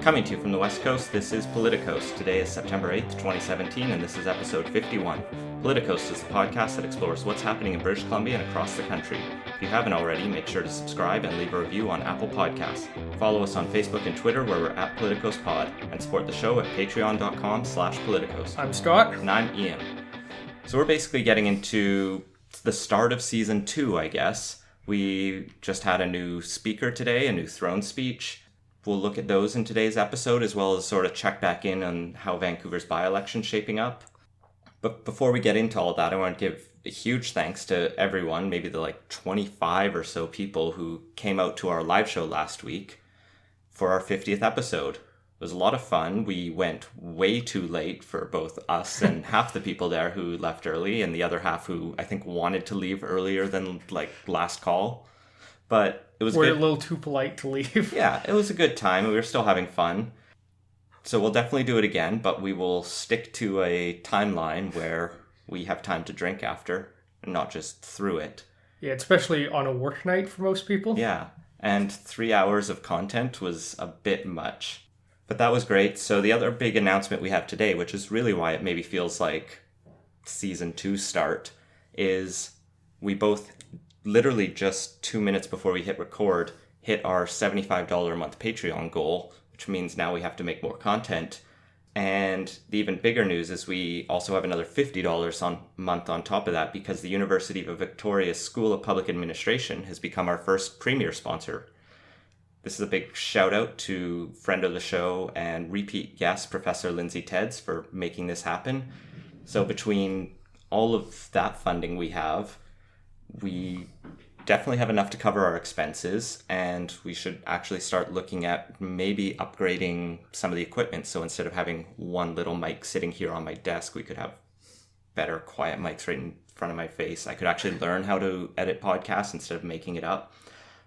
Coming to you from the West Coast, this is Politicos. Today is September 8th, 2017, and this is episode 51. Politicos is the podcast that explores what's happening in British Columbia and across the country. If you haven't already, make sure to subscribe and leave a review on Apple Podcasts. Follow us on Facebook and Twitter, where we're at PoliticosPod, and support the show at patreon.com/politicos. I'm Scott. And I'm Ian. So we're basically getting into the start of season 2, I guess. We just had a new speaker today, a new throne speech. We'll look at those in today's episode, as well as sort of check back in on how Vancouver's by-election's shaping up. But before we get into all that, I want to give a huge thanks to everyone, maybe the 25 or so people who came out to our live show last week for our 50th episode. It was a lot of fun. We went way too late for both us and half the people there who left early, and the other half who I think wanted to leave earlier than last call. But it was We're good. A little too polite to leave. Yeah, it was a good time. We were still having fun. So we'll definitely do it again, but we will stick to a timeline where we have time to drink after, and not just through it. Yeah, especially on a work night for most people. Yeah, and 3 hours of content was a bit much. But that was great. So the other big announcement we have today, which is really why it maybe feels like season 2 start, is we both literally just 2 minutes before we hit record, hit our $75 a month Patreon goal, which means now we have to make more content. And the even bigger news is we also have another $50 a month on top of that, because the University of Victoria's School of Public Administration has become our first premier sponsor. This is a big shout out to friend of the show and repeat guest, Professor Lindsay Tedds, for making this happen. So between all of that funding we definitely have enough to cover our expenses, and we should actually start looking at maybe upgrading some of the equipment. So instead of having one little mic sitting here on my desk, we could have better quiet mics right in front of my face. I could actually learn how to edit podcasts instead of making it up.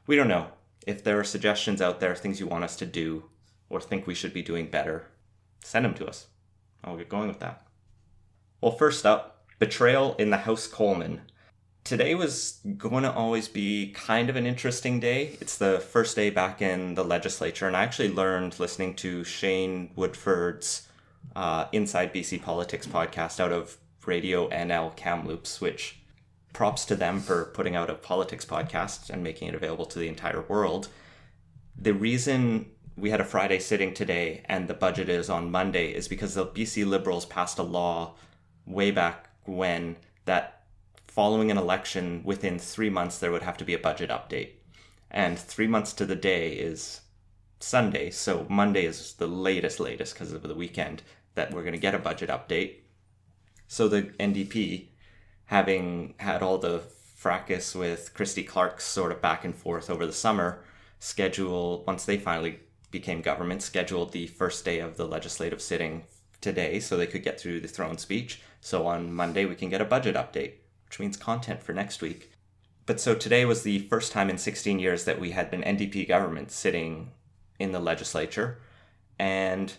We don't know. If there are suggestions out there, things you want us to do or think we should be doing better, send them to us. I'll get going with that. Well, first up, Betrayal in the House Coleman. Today was going to always be kind of an interesting day. It's the first day back in the Legislature, and I actually learned listening to Shane Woodford's Inside BC Politics podcast out of Radio NL Kamloops, which props to them for putting out a politics podcast and making it available to the entire world. The reason we had a Friday sitting today and the budget is on Monday is because the BC Liberals passed a law way back when that following an election, within 3 months, there would have to be a budget update. And 3 months to the day is Sunday, so Monday is the latest because of the weekend that we're going to get a budget update. So the NDP, having had all the fracas with Christy Clark's sort of back and forth over the summer, once they finally became government, scheduled the first day of the legislative sitting today so they could get through the throne speech. So on Monday, we can get a budget update, which means content for next week. But so today was the first time in 16 years that we had an NDP government sitting in the legislature. And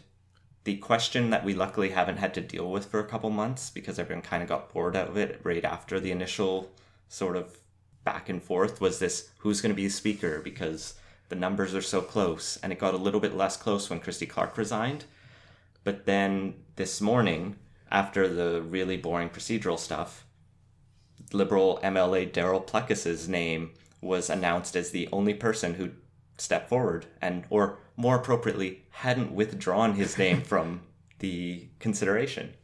the question that we luckily haven't had to deal with for a couple months, because everyone kind of got bored out of it right after the initial sort of back and forth, was this: who's going to be the speaker? Because the numbers are so close. And it got a little bit less close when Christy Clark resigned. But then this morning, after the really boring procedural stuff, Liberal MLA Daryl Plekis's name was announced as the only person who stepped forward, or more appropriately, hadn't withdrawn his name from the consideration.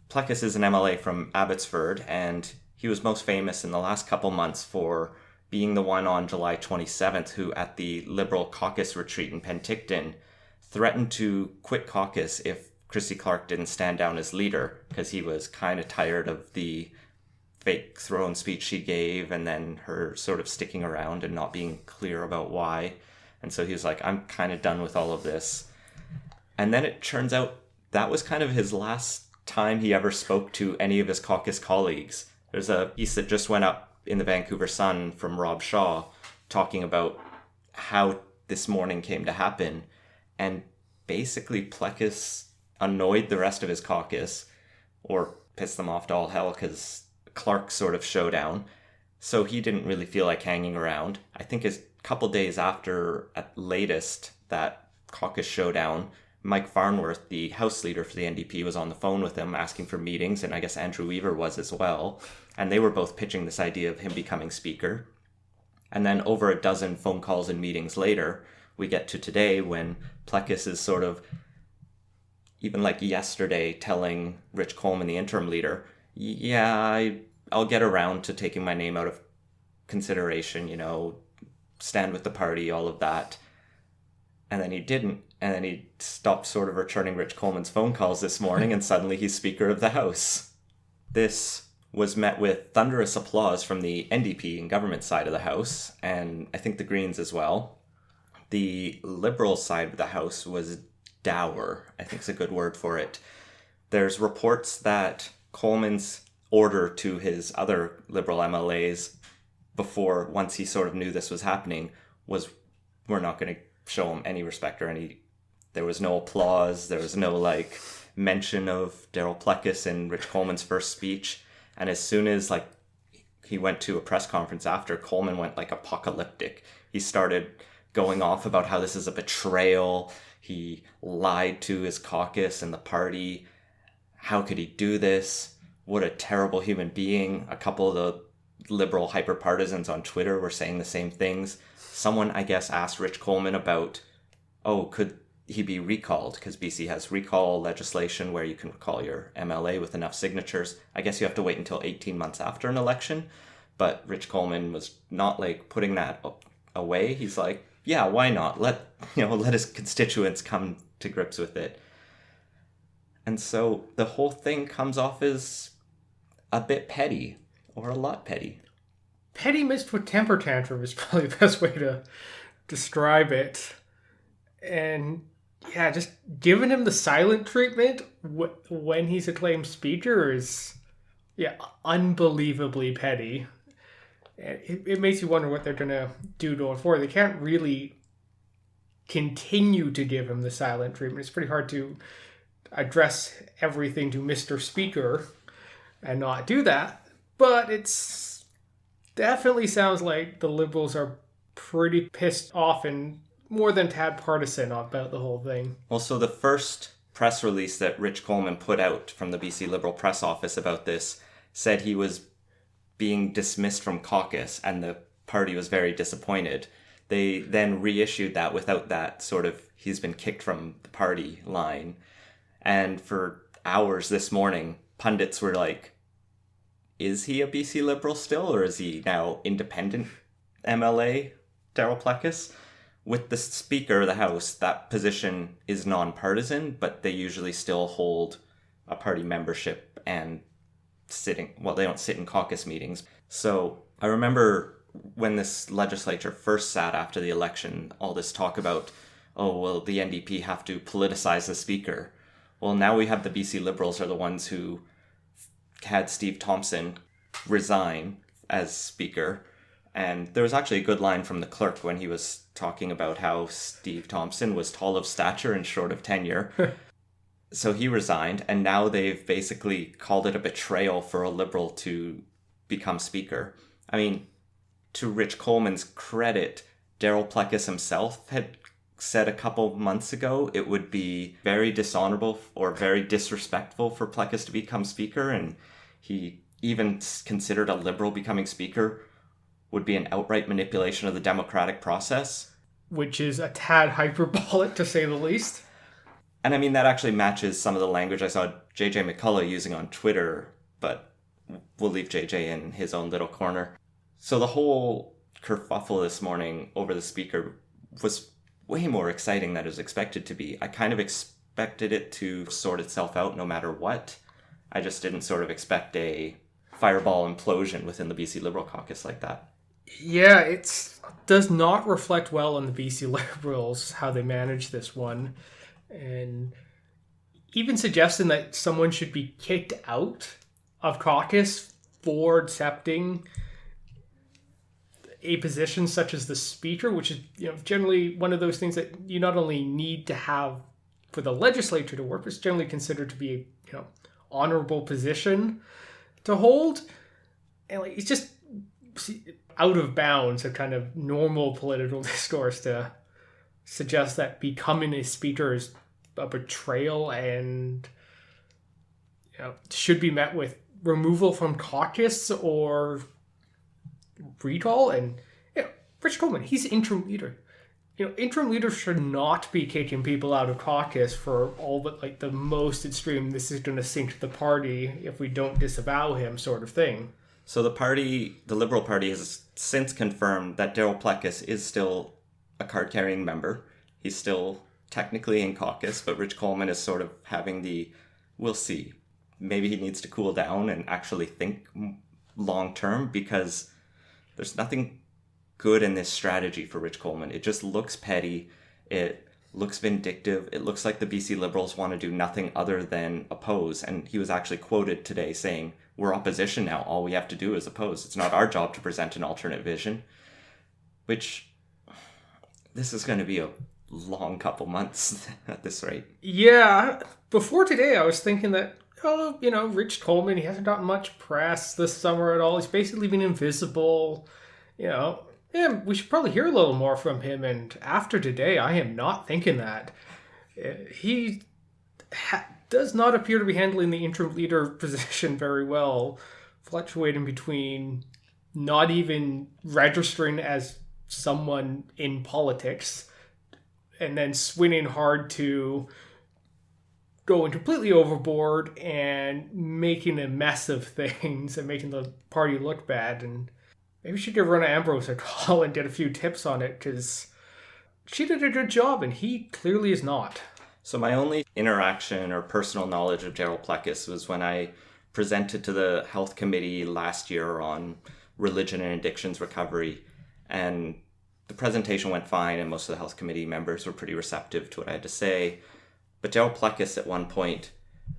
Plekis is an MLA from Abbotsford, and he was most famous in the last couple months for being the one on July 27th who, at the Liberal caucus retreat in Penticton, threatened to quit caucus if Christy Clark didn't stand down as leader, because he was kind of tired of the fake throne speech she gave and then her sort of sticking around and not being clear about why. And so he was like, I'm kind of done with all of this. And then it turns out that was kind of his last time he ever spoke to any of his caucus colleagues. There's a piece that just went up in the Vancouver Sun from Rob Shaw talking about how this morning came to happen. And basically Plekis annoyed the rest of his caucus, or pissed them off to all hell, because Clark sort of showdown. So he didn't really feel like hanging around. I think a couple days after, at latest, that caucus showdown, Mike Farnworth, the House leader for the NDP, was on the phone with him asking for meetings, and I guess Andrew Weaver was as well. And they were both pitching this idea of him becoming speaker. And then over a dozen phone calls and meetings later, we get to today when Plecas is sort of, even like yesterday, telling Rich Coleman, the interim leader, yeah, I'll get around to taking my name out of consideration, stand with the party, all of that. And then he didn't. And then he stopped sort of returning Rich Coleman's phone calls this morning, and suddenly he's Speaker of the House. This was met with thunderous applause from the NDP and government side of the House, and I think the Greens as well. The Liberal side of the House was dour, I think is a good word for it. There's reports that Coleman's order to his other Liberal MLAs before, once he sort of knew this was happening, was we're not going to show him any respect or there was no applause, there was no mention of Daryl Plecas in Rich Coleman's first speech. And as soon as he went to a press conference after, Coleman went apocalyptic. He started going off about how this is a betrayal. He lied to his caucus and the party. How could he do this? What a terrible human being. A couple of the Liberal hyper-partisans on Twitter were saying the same things. Someone, I guess, asked Rich Coleman about, could he be recalled? Because BC has recall legislation where you can recall your MLA with enough signatures. I guess you have to wait until 18 months after an election. But Rich Coleman was not putting that away. He's like, yeah, why not? Let his constituents come to grips with it. And so the whole thing comes off as a bit petty, or a lot petty. Petty mixed with temper tantrum is probably the best way to describe it. And yeah, just giving him the silent treatment when he's acclaimed speaker is, unbelievably petty. It makes you wonder what they're going to do going forward. They can't really continue to give him the silent treatment. It's pretty hard to address everything to Mr. Speaker and not do that. But it's definitely sounds like the Liberals are pretty pissed off and more than tad partisan about the whole thing. Well, so the first press release that Rich Coleman put out from the BC Liberal press office about this said he was being dismissed from caucus and the party was very disappointed. They then reissued that without that sort of he's been kicked from the party line. And for hours this morning, pundits were like, is he a BC Liberal still, or is he now independent MLA Daryl Plecas? With the Speaker of the House, that position is non-partisan, but they usually still hold a party membership and they don't sit in caucus meetings. So I remember when this legislature first sat after the election, all this talk about, the NDP have to politicize the Speaker. Well, now we have the BC Liberals are the ones who had Steve Thompson resign as Speaker. And there was actually a good line from the clerk when he was talking about how Steve Thompson was tall of stature and short of tenure. So he resigned, and now they've basically called it a betrayal for a Liberal to become Speaker. I mean, to Rich Coleman's credit, Daryl Plecas himself had said a couple months ago it would be very dishonorable or very disrespectful for Plecas to become Speaker, and he even considered a Liberal becoming Speaker would be an outright manipulation of the democratic process. Which is a tad hyperbolic, to say the least. And I mean, that actually matches some of the language I saw JJ McCullough using on Twitter, but we'll leave JJ in his own little corner. So the whole kerfuffle this morning over the Speaker was way more exciting than it was expected to be. I kind of expected it to sort itself out no matter what. I just didn't sort of expect a fireball implosion within the BC Liberal caucus like that. Yeah, it does not reflect well on the BC Liberals, how they manage this one. And even suggesting that someone should be kicked out of caucus for accepting a position such as the Speaker, which is generally one of those things that you not only need to have for the legislature to work, but it's generally considered to be a honorable position to hold. And it's just out of bounds of kind of normal political discourse to suggest that becoming a Speaker is a betrayal and should be met with removal from caucus or recall. And Rich Coleman, he's interim leader. Interim leaders should not be kicking people out of caucus for all but like the most extreme, this is going to sink the party if we don't disavow him sort of thing. So the Liberal Party has since confirmed that Daryl Plecas is still a card-carrying member. He's still technically in caucus, but Rich Coleman is sort of having we'll see. Maybe he needs to cool down and actually think long-term, because there's nothing good in this strategy for Rich Coleman. It just looks petty. It looks vindictive. It looks like the BC Liberals want to do nothing other than oppose. And he was actually quoted today saying, "We're opposition now. All we have to do is oppose. It's not our job to present an alternate vision." Which, this is going to be a long couple months at this rate. Yeah. Before today, I was thinking that, Rich Coleman, he hasn't gotten much press this summer at all. He's basically been invisible. We should probably hear a little more from him. And after today, I am not thinking that. He does not appear to be handling the interim leader position very well, fluctuating between not even registering as someone in politics and then swinging hard to going completely overboard and making a mess of things and making the party look bad. And maybe we should give Rona Ambrose a call and get a few tips on it, because she did a good job and he clearly is not. So my only interaction or personal knowledge of Daryl Plecas was when I presented to the health committee last year on religion and addictions recovery. And the presentation went fine and most of the health committee members were pretty receptive to what I had to say. But Daryl Plecas at one point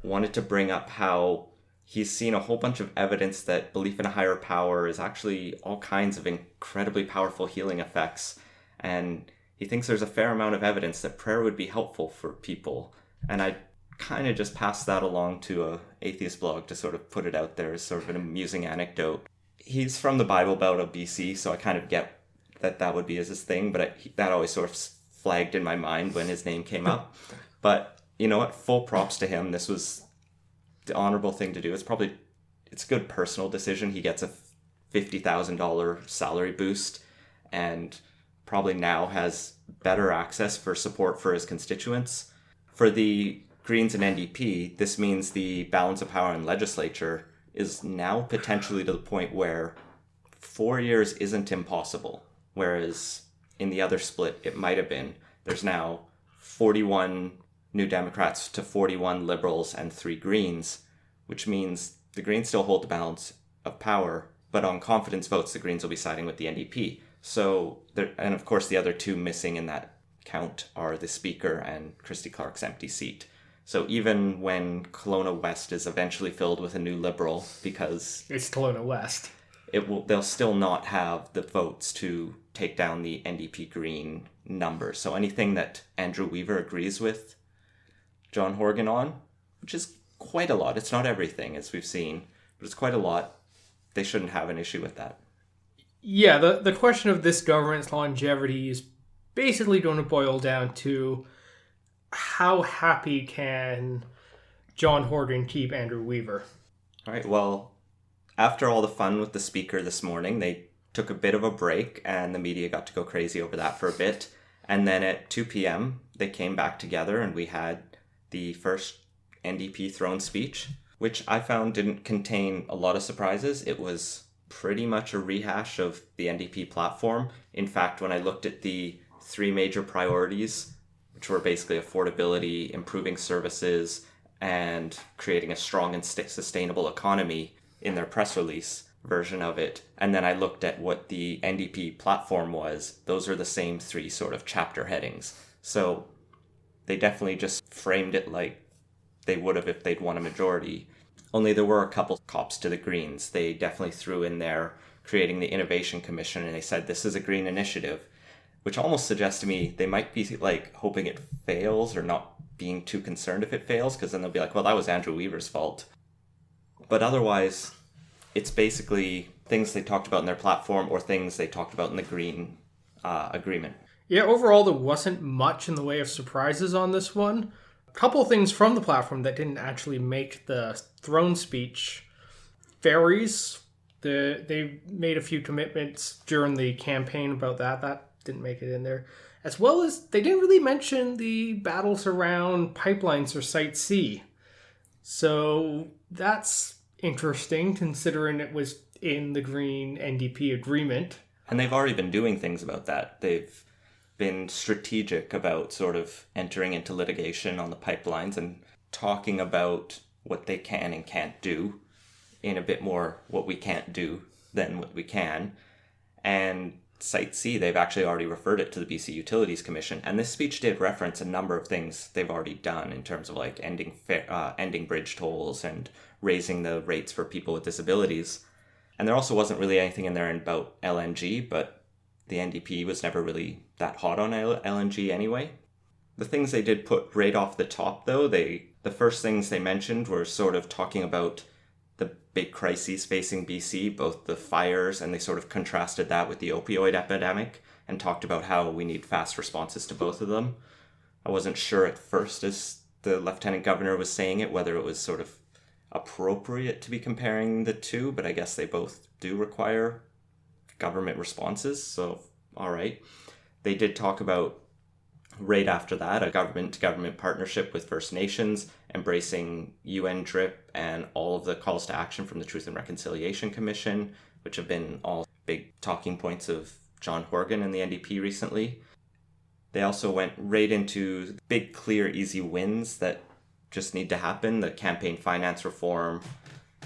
wanted to bring up how he's seen a whole bunch of evidence that belief in a higher power is actually all kinds of incredibly powerful healing effects. And he thinks there's a fair amount of evidence that prayer would be helpful for people. And I kind of just passed that along to a atheist blog to sort of put it out there as sort of an amusing anecdote. He's from the Bible Belt of BC, so I kind of get that would be his thing, but that always sort of flagged in my mind when his name came up. But you know what? Full props to him. This was the honorable thing to do. It's a good personal decision. He gets a $50,000 salary boost and probably now has better access for support for his constituents. For the Greens and NDP, this means the balance of power in legislature is now potentially to the point where 4 years isn't impossible, whereas in the other split it might have been. There's now 41 New Democrats to 41 Liberals and 3 Greens, which means the Greens still hold the balance of power, but on confidence votes, the Greens will be siding with the NDP. So, and of course the other 2 missing in that count are the Speaker and Christy Clark's empty seat. So even when Kelowna West is eventually filled with a new Liberal, because it's Kelowna West, they'll still not have the votes to take down the NDP Green number. So anything that Andrew Weaver agrees with John Horgan on, which is quite a lot. It's not everything, as we've seen, but it's quite a lot. They shouldn't have an issue with that. Yeah, the question of this government's longevity is basically going to boil down to how happy can John Horgan keep Andrew Weaver. All right, well, after all the fun with the Speaker this morning, they took a bit of a break and the media got to go crazy over that for a bit. And then at 2 p.m., they came back together and we had the first NDP throne speech, which I found didn't contain a lot of surprises. It was pretty much a rehash of the NDP platform. In fact, when I looked at the 3 major priorities, which were basically affordability, improving services, and creating a strong and sustainable economy in their press release version of it, and then I looked at what the NDP platform was, those are the same 3 sort of chapter headings. So they definitely just framed it like they would have if they'd won a majority. Only there were a couple cops to the Greens. They definitely threw in there creating the Innovation Commission, and they said this is a green initiative, which almost suggests to me they might be like hoping it fails or not being too concerned if it fails, because then they'll be like, well, that was Andrew Weaver's fault. But otherwise, it's basically things they talked about in their platform or things they talked about in the Green agreement. Yeah, overall, there wasn't much in the way of surprises on this one. couple of things from the platform that didn't actually make the throne speech. Ferries, they made a few commitments during the campaign about that. That didn't make it in there. As well as they didn't really mention the battles around pipelines or Site C. So that's interesting considering it was in the Green NDP agreement. And they've already been doing things about that. They've been strategic about sort of entering into litigation on the pipelines and talking about what they can and can't do in a bit more what we can't do than what we can. And Site C, they've actually already referred it to the BC Utilities Commission. And this speech did reference a number of things they've already done in terms of like ending bridge tolls and raising the rates for people with disabilities. And there also wasn't really anything in there about LNG, but the NDP was never really that hot on LNG anyway. The things they did put right off the top, though, the first things they mentioned were sort of talking about the big crises facing BC, both the fires, and they sort of contrasted that with the opioid epidemic and talked about how we need fast responses to both of them. I wasn't sure at first, as the Lieutenant Governor was saying it, whether it was sort of appropriate to be comparing the two, but I guess they both do require government responses, so all right. They did talk about, right after that, a government-to-government partnership with First Nations, embracing UN DRIP and all of the calls to action from the Truth and Reconciliation Commission, which have been all big talking points of John Horgan and the NDP recently. They also went right into big, clear, easy wins that just need to happen. The campaign finance reform,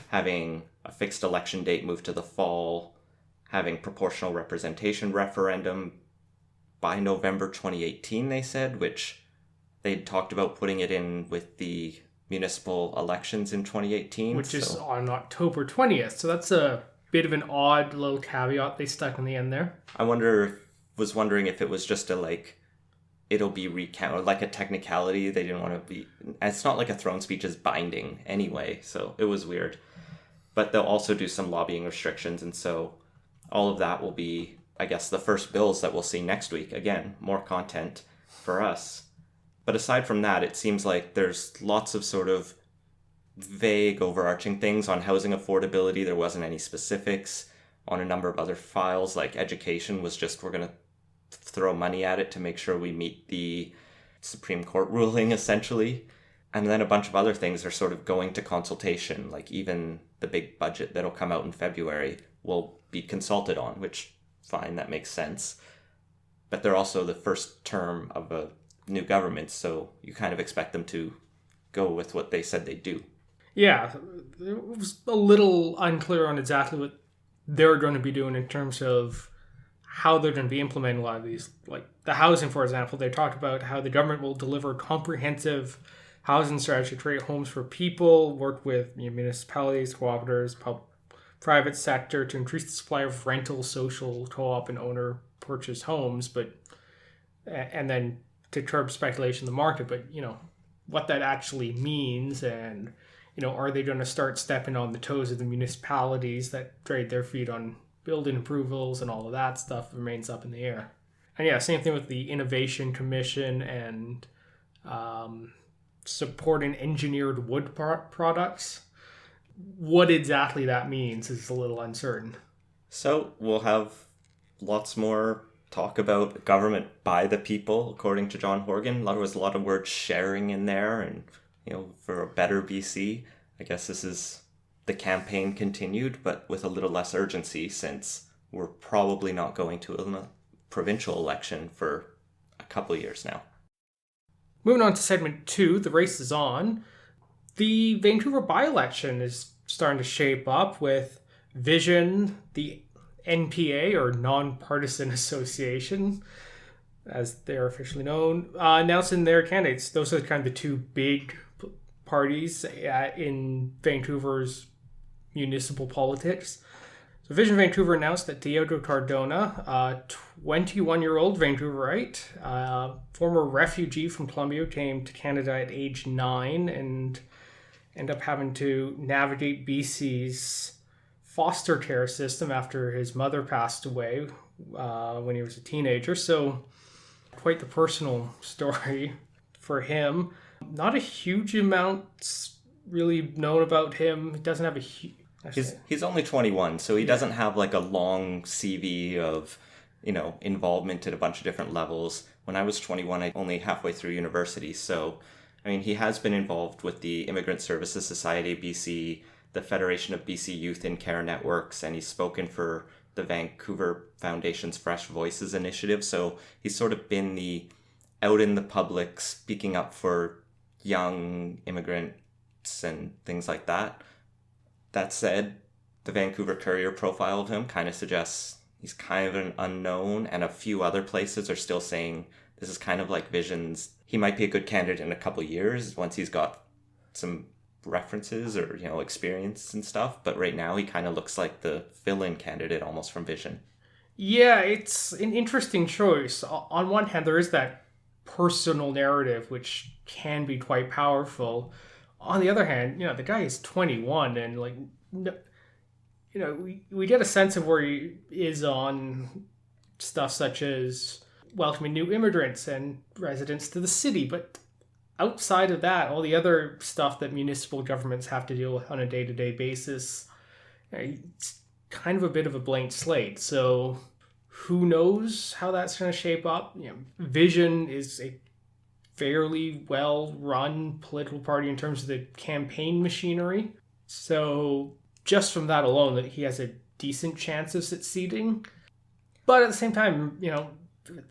having a fixed election date moved to the fall, having proportional representation referendum by November 2018, they said, which they'd talked about putting it in with the municipal elections in 2018. Which is on October 20th. So that's a bit of an odd little caveat they stuck in the end there. I was wondering if it was just it'll be recounted, like a technicality. They didn't want to be, it's not like a throne speech is binding anyway, so it was weird. But they'll also do some lobbying restrictions, and so all of that will be, I guess, the first bills that we'll see next week. Again, more content for us. But aside from that, it seems like there's lots of sort of vague overarching things on housing affordability. There wasn't any specifics on a number of other files, like education was just, we're going to throw money at it to make sure we meet the Supreme Court ruling, essentially. And then a bunch of other things are sort of going to consultation, like even the big budget that'll come out in February will be consulted on, which, fine, that makes sense. But they're also the first term of a new government, so you kind of expect them to go with what they said they'd do. Yeah, it was a little unclear on exactly what they're going to be doing in terms of how they're going to be implementing a lot of these. Like the housing, for example, they talked about how the government will deliver comprehensive housing strategy to create homes for people, work with municipalities, cooperatives, private sector to increase the supply of rental, social, co-op, and owner-purchased homes, and then to curb speculation in the market. But, what that actually means, and, are they going to start stepping on the toes of the municipalities that trade their feet on building approvals and all of that stuff remains up in the air. And yeah, same thing with the Innovation Commission and supporting engineered wood products. What exactly that means is a little uncertain. So we'll have lots more talk about government by the people, according to John Horgan. There was a lot of word sharing in there, and for a better BC. I guess this is the campaign continued, but with a little less urgency, since we're probably not going to a provincial election for a couple of years now. Moving on to segment 2, the race is on. The Vancouver by-election is starting to shape up with Vision, the NPA, or Non-Partisan Association, as they're officially known, announcing their candidates. Those are kind of the two big parties in Vancouver's municipal politics. So Vision Vancouver announced that Diego Cardona, a 21-year-old Vancouverite, former refugee from Colombia, came to Canada at age 9 and ended up having to navigate BC's foster care system after his mother passed away when he was a teenager. So quite the personal story for him. Not a huge amount really known about him. He doesn't have a huge... He's only 21, so he doesn't have like a long CV of, involvement at a bunch of different levels. When I was 21, I only halfway through university, so I mean, he has been involved with the Immigrant Services Society of BC, the Federation of BC Youth in Care Networks, and he's spoken for the Vancouver Foundation's Fresh Voices initiative. So he's sort of been the out in the public, speaking up for young immigrants and things like that. That said, the Vancouver Courier profile of him kind of suggests he's kind of an unknown, and a few other places are still saying this is kind of like Vision's. He might be a good candidate in a couple years once he's got some references or, experience and stuff. But right now he kind of looks like the fill-in candidate almost from Vision. Yeah, it's an interesting choice. On one hand, there is that personal narrative, which can be quite powerful. On the other hand, the guy is 21 and we get a sense of where he is on stuff such as welcoming new immigrants and residents to the city. But outside of that, all the other stuff that municipal governments have to deal with on a day-to-day basis, it's kind of a bit of a blank slate. So who knows how that's going to shape up? Vision is a fairly well-run political party in terms of the campaign machinery. So just from that alone, that he has a decent chance of succeeding. But at the same time, I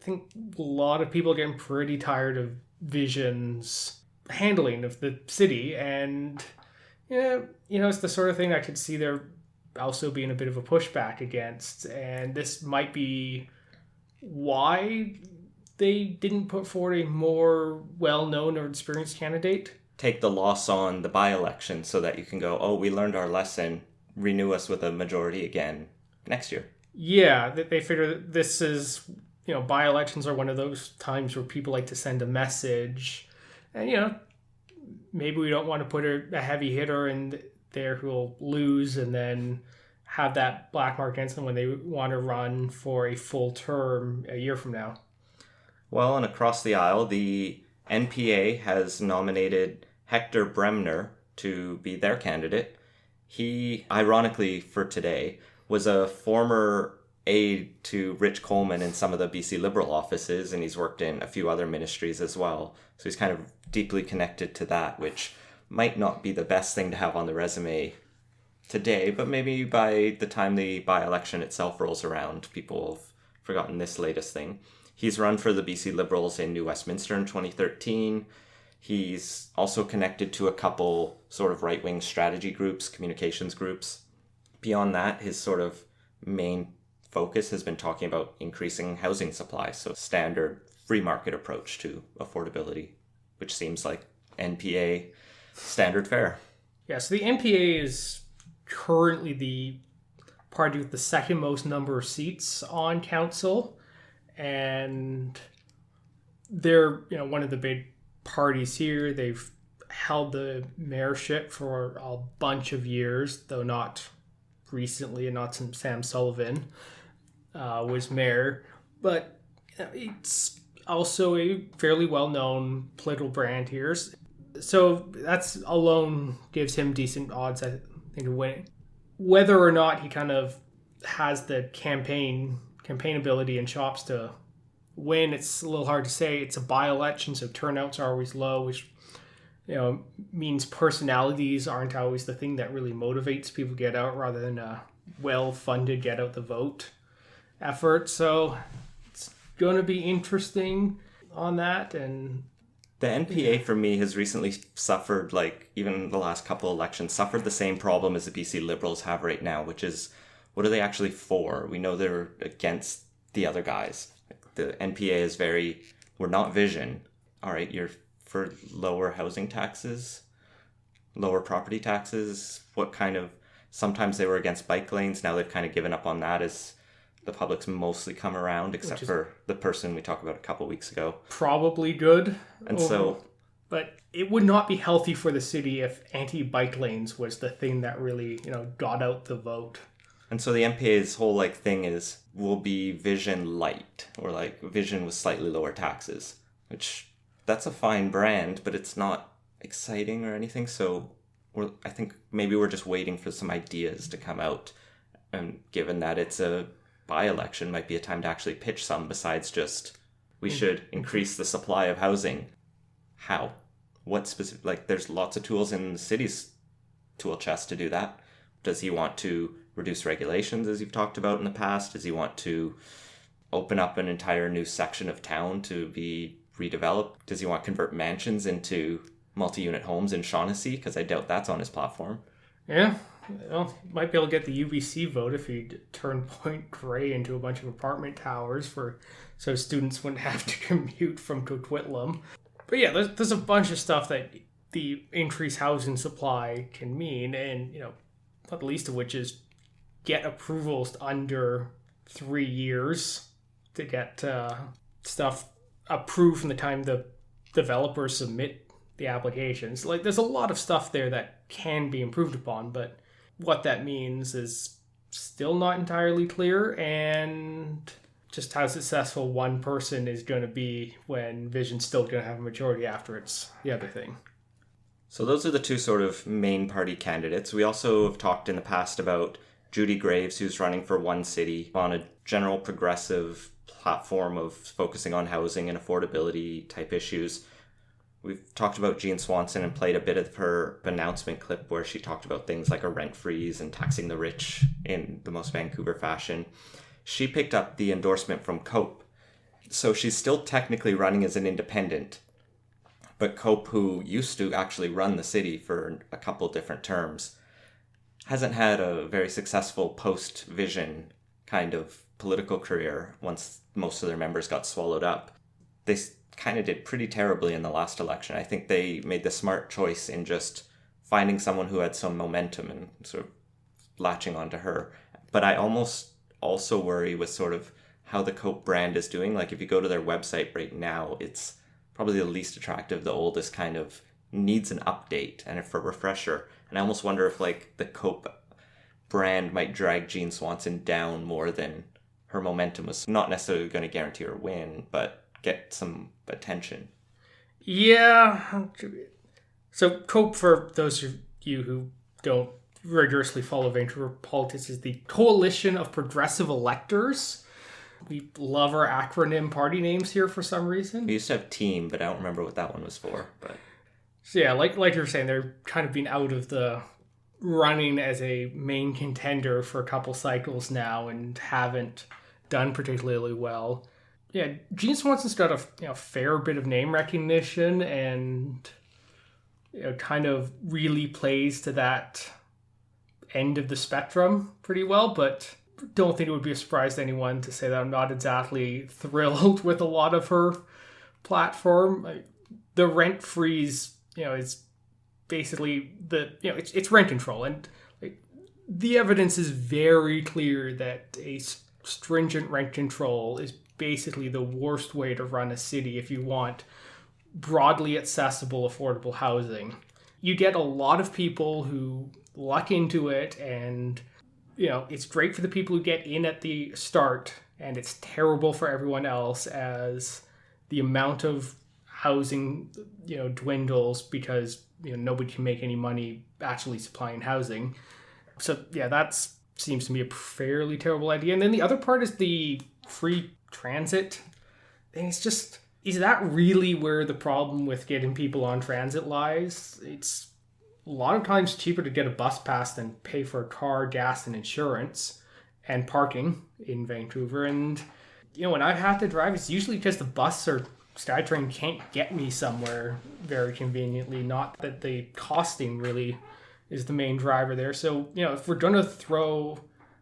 think a lot of people are getting pretty tired of Vision's handling of the city, and it's the sort of thing I could see there also being a bit of a pushback against, and this might be why they didn't put forward a more well-known or experienced candidate. Take the loss on the by-election so that you can go, oh, we learned our lesson, renew us with a majority again next year. Yeah, they figure that this is, by-elections are one of those times where people like to send a message. And, maybe we don't want to put a heavy hitter in there who will lose and then have that black mark against them when they want to run for a full term a year from now. Well, and across the aisle, the NPA has nominated Hector Bremner to be their candidate. He, ironically for today, was a former aide to Rich Coleman in some of the BC Liberal offices, and he's worked in a few other ministries as well. So he's kind of deeply connected to that, which might not be the best thing to have on the resume today, but maybe by the time the by-election itself rolls around, people have forgotten this latest thing. He's run for the BC Liberals in New Westminster in 2013. He's also connected to a couple sort of right-wing strategy groups, communications groups. Beyond that, his sort of main focus has been talking about increasing housing supply, so standard free market approach to affordability, which seems like NPA standard fare. Yeah, so the NPA is currently the party with the second most number of seats on council, and they're one of the big parties here. They've held the mayorship for a bunch of years, though not recently, and not since Sam Sullivan was mayor. But it's also a fairly well-known political brand here. So that's alone gives him decent odds, I think, of winning. Whether or not he kind of has the campaign ability and chops to win, it's a little hard to say. It's a by-election, so turnouts are always low, which means personalities aren't always the thing that really motivates people to get out, rather than a well-funded get out the vote effort. So it's going to be interesting on that. And the NPA for me has recently suffered, like even the last couple elections, suffered the same problem as the BC Liberals have right now, which is, what are they actually for? We know they're against the other guys. The NPA is very, we're not Vision. All right, you're for lower housing taxes, lower property taxes. What kind of, sometimes they were against bike lanes. Now they've kind of given up on that as the public's mostly come around, except for the person we talked about a couple weeks ago. Probably good. And so, but it would not be healthy for the city if anti-bike lanes was the thing that really, got out the vote. And so the NPA's whole thing is, will be Vision light, or Vision with slightly lower taxes, which that's a fine brand, but it's not exciting or anything. So I think maybe we're just waiting for some ideas to come out. And given that it's a by-election, might be a time to actually pitch some besides just, we should increase the supply of housing. How? What specific, like there's lots of tools in the city's tool chest to do that. Does he want to reduce regulations as you've talked about in the past? Does he want to open up an entire new section of town to be redeveloped? Does he want to convert mansions into multi-unit homes in Shaughnessy? Because I doubt that's on his platform. Yeah, well, might be able to get the UBC vote if he turned Point Grey into a bunch of apartment towers so students wouldn't have to commute from Coquitlam. But yeah, there's a bunch of stuff that the increased housing supply can mean, and not the least of which is get approvals under 3 years to get stuff approved from the time the developers submit the applications. Like, there's a lot of stuff there that can be improved upon, but what that means is still not entirely clear, and just how successful one person is going to be when Vision's still going to have a majority after it's the other thing. So those are the two sort of main party candidates. We also have talked in the past about Judy Graves, who's running for One City on a general progressive platform of focusing on housing and affordability type issues. We've talked about Jean Swanson and played a bit of her announcement clip where she talked about things like a rent freeze and taxing the rich in the most Vancouver fashion. She picked up the endorsement from Cope. So she's still technically running as an independent. But Cope, who used to actually run the city for a couple different terms, hasn't had a very successful post-Vision kind of political career once most of their members got swallowed up. They kind of did pretty terribly in the last election. I think they made the smart choice in just finding someone who had some momentum and sort of latching onto her. But I almost also worry with sort of how the Cope brand is doing. Like, if you go to their website right now, it's probably the least attractive, the oldest, kind of needs an update and a refresher. And I almost wonder if like the Cope brand might drag Jean Swanson down more than her momentum was not necessarily going to guarantee her win, but get some attention. Yeah. So Cope, for those of you who don't rigorously follow Vancouver politics, is the Coalition of Progressive Electors. We love our acronym party names here for some reason. We used to have TEAM, but I don't remember what that one was for. But so yeah, like you were saying, they're kind of been out of the running as a main contender for a couple cycles now and haven't done particularly well. Yeah, Jean Swanson's got a fair bit of name recognition and kind of really plays to that end of the spectrum pretty well, but don't think it would be a surprise to anyone to say that I'm not exactly thrilled with a lot of her platform. Like, the rent freeze, is basically it's rent control, and like, the evidence is very clear that a stringent rent control is basically the worst way to run a city if you want broadly accessible, affordable housing. You get a lot of people who luck into it, and it's great for the people who get in at the start, and it's terrible for everyone else as the amount of housing dwindles because nobody can make any money actually supplying housing. So yeah, that seems to me a fairly terrible idea. And then the other part is the free transit. And it's just, is that really where the problem with getting people on transit lies? It's a lot of times cheaper to get a bus pass than pay for a car, gas, and insurance and parking in Vancouver. And when I've had to drive, it's usually because the bus or SkyTrain can't get me somewhere very conveniently. Not that the costing really is the main driver there. So, if we're going to throw,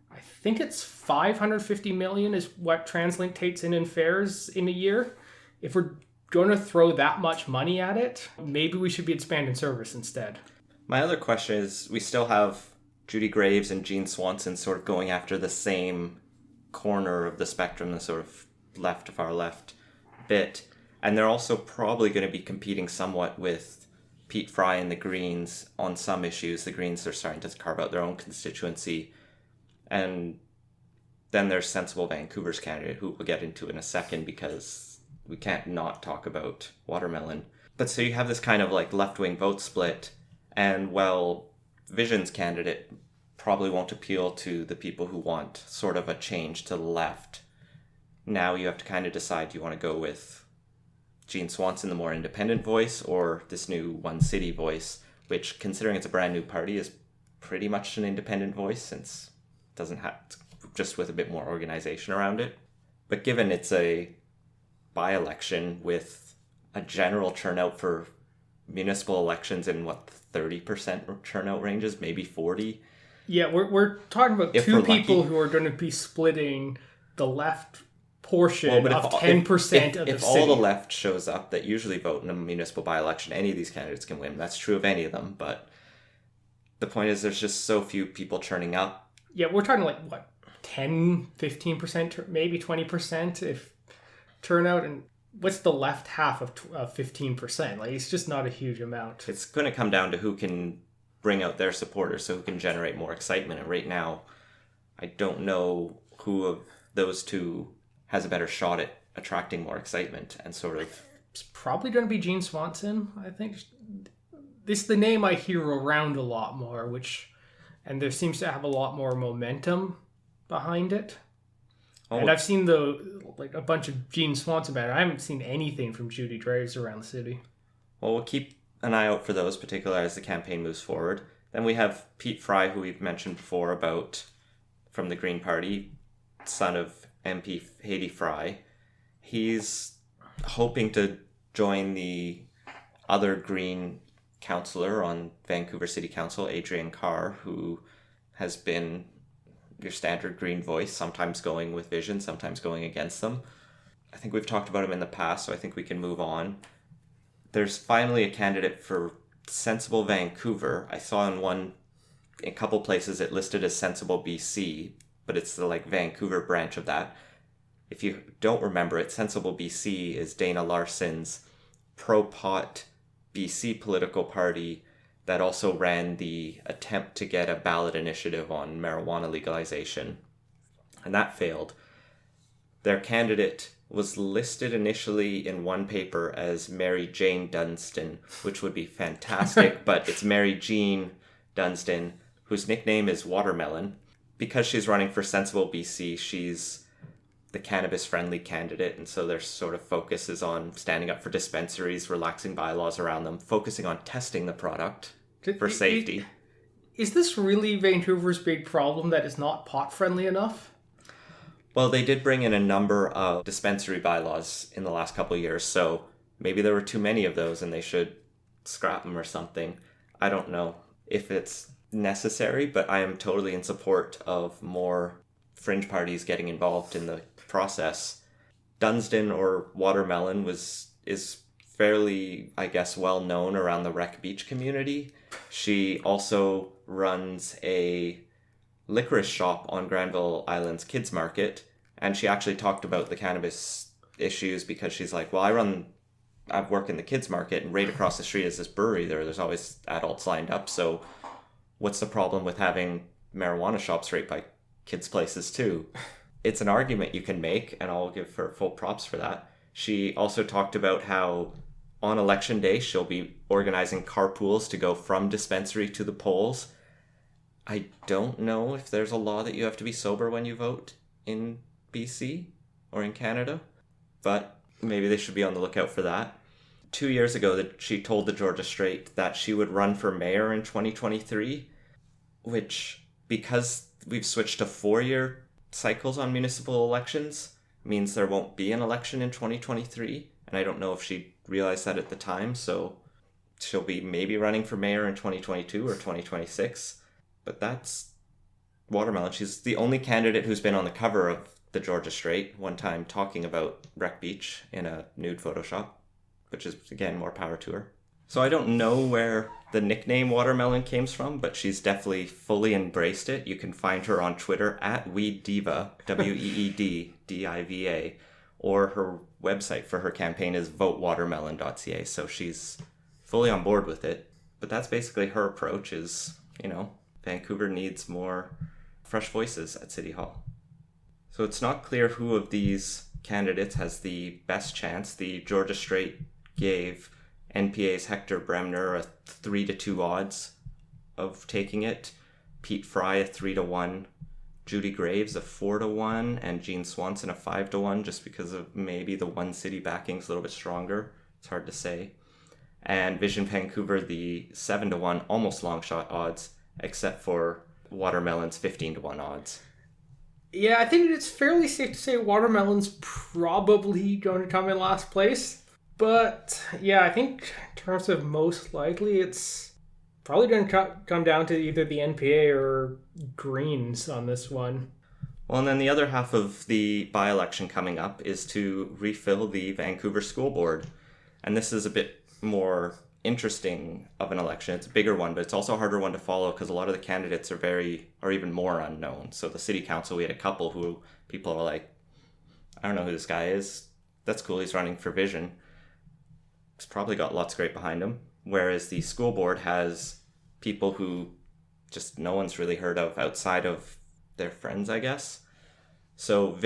I think it's $550 million is what TransLink takes in fares in a year. If we're going to throw that much money at it, maybe we should be expanding service instead. My other question is, we still have Judy Graves and Jean Swanson sort of going after the same corner of the spectrum, the sort of left to far left bit. And they're also probably going to be competing somewhat with Pete Fry and the Greens on some issues. The Greens are starting to carve out their own constituency. And then there's Sensible Vancouver's candidate, who we'll get into in a second, because we can't not talk about watermelon. But so you have this kind of like left-wing vote split, and well, Vision's candidate probably won't appeal to the people who want sort of a change to the left. Now you have to kind of decide, do you want to go with Jean Swanson, the more independent voice, or this new One City voice, which, considering it's a brand new party, is pretty much an independent voice since it doesn't have, just with a bit more organization around it. But given it's a by-election with a general turnout for municipal elections in 30% turnout ranges, maybe 40. Yeah, we're talking about If two we're people lucky. who are going to be splitting the left portion Well, but of 10% of the if city. all the left shows up that usually vote in a municipal by-election, any of these candidates can win. That's true of any of them, but the point is there's just so few people turning up. Yeah, we're talking like, what, 10, 15%, maybe 20% if turnout, and what's the left half of 15%? Like, it's just not a huge amount. It's going to come down to who can bring out their supporters, so who can generate more excitement. And right now, I don't know who of those two has a better shot at attracting more excitement and sort of... It's probably going to be Jean Swanson, I think. This is the name I hear around a lot more, and there seems to have a lot more momentum behind it. Oh, and I've seen a bunch of Jean Swanson banner. I haven't seen anything from Judy Draves around the city. well, we'll keep an eye out for those, particularly as the campaign moves forward. Then we have Pete Fry, who we've mentioned before from the Green Party, son of MP Haiti Fry. He's hoping to join the other Green councillor on Vancouver City Council, Adrian Carr, who has been your standard Green voice, sometimes going with Vision, sometimes going against them. I think we've talked about him in the past, so I think we can move on. There's finally a candidate for Sensible Vancouver. I saw in a couple places it listed as Sensible BC, but it's the Vancouver branch of that. If you don't remember it, Sensible BC is Dana Larson's pro-pot BC political party that also ran the attempt to get a ballot initiative on marijuana legalization. And that failed. Their candidate was listed initially in one paper as Mary Jane Dunstan, which would be fantastic, but it's Mary Jean Dunstan, whose nickname is Watermelon. Because she's running for Sensible BC, she's the cannabis-friendly candidate, and so their sort of focus is on standing up for dispensaries, relaxing bylaws around them, focusing on testing the product for safety. Is this really Vancouver's big problem, that it's not pot-friendly enough? Well, they did bring in a number of dispensary bylaws in the last couple of years, so maybe there were too many of those and they should scrap them or something. I don't know if it's necessary, but I am totally in support of more fringe parties getting involved in the process. Dunstan, or Watermelon, is fairly, I guess, well known around the Wreck Beach community. She also runs a licorice shop on Granville Island's Kids Market, and she actually talked about the cannabis issues because she's like, well, I work in the Kids Market, and right across the street is this brewery there's always adults lined up, so what's the problem with having marijuana shops right by kids' places too? It's an argument you can make, and I'll give her full props for that. She also talked about how on election day she'll be organizing carpools to go from dispensary to the polls. I don't know if there's a law that you have to be sober when you vote in BC or in Canada, but maybe they should be on the lookout for that. 2 years ago, that she told the Georgia Straight that she would run for mayor in 2023, which, because we've switched to 4-year cycles on municipal elections, means there won't be an election in 2023, and I don't know if she realized that at the time, so she'll be maybe running for mayor in 2022 or 2026. But that's Watermelon. She's the only candidate who's been on the cover of the Georgia Straight one time talking about Wreck Beach in a nude Photoshop, which is, again, more power to her. So I don't know where the nickname Watermelon came from, but she's definitely fully embraced it. You can find her on Twitter at WeedDiva, WeedDiva, or her website for her campaign is votewatermelon.ca. So she's fully on board with it. But that's basically her approach is, Vancouver needs more fresh voices at City Hall. So it's not clear who of these candidates has the best chance. The Georgia Straight gave NPA's Hector Bremner a 3-2 odds of taking it, Pete Fry a 3-1, Judy Graves a 4-1, and Jean Swanson a 5-1, just because of maybe the one city backing's a little bit stronger. It's hard to say. And Vision Vancouver, the 7-1, almost long shot odds, except for Watermelon's 15-1 odds. Yeah, I think it's fairly safe to say Watermelon's probably going to come in last place. But yeah, I think in terms of most likely, it's probably going to come down to either the NPA or Greens on this one. Well, and then the other half of the by-election coming up is to refill the Vancouver School Board. And this is a bit more interesting of an election. It's a bigger one, but it's also a harder one to follow because a lot of the candidates are even more unknown. So the city council, we had a couple who people are like, I don't know who this guy is. That's cool. He's running for Vision. He's probably got lots of great behind him. Whereas the school board has people who just no one's really heard of outside of their friends, I guess. So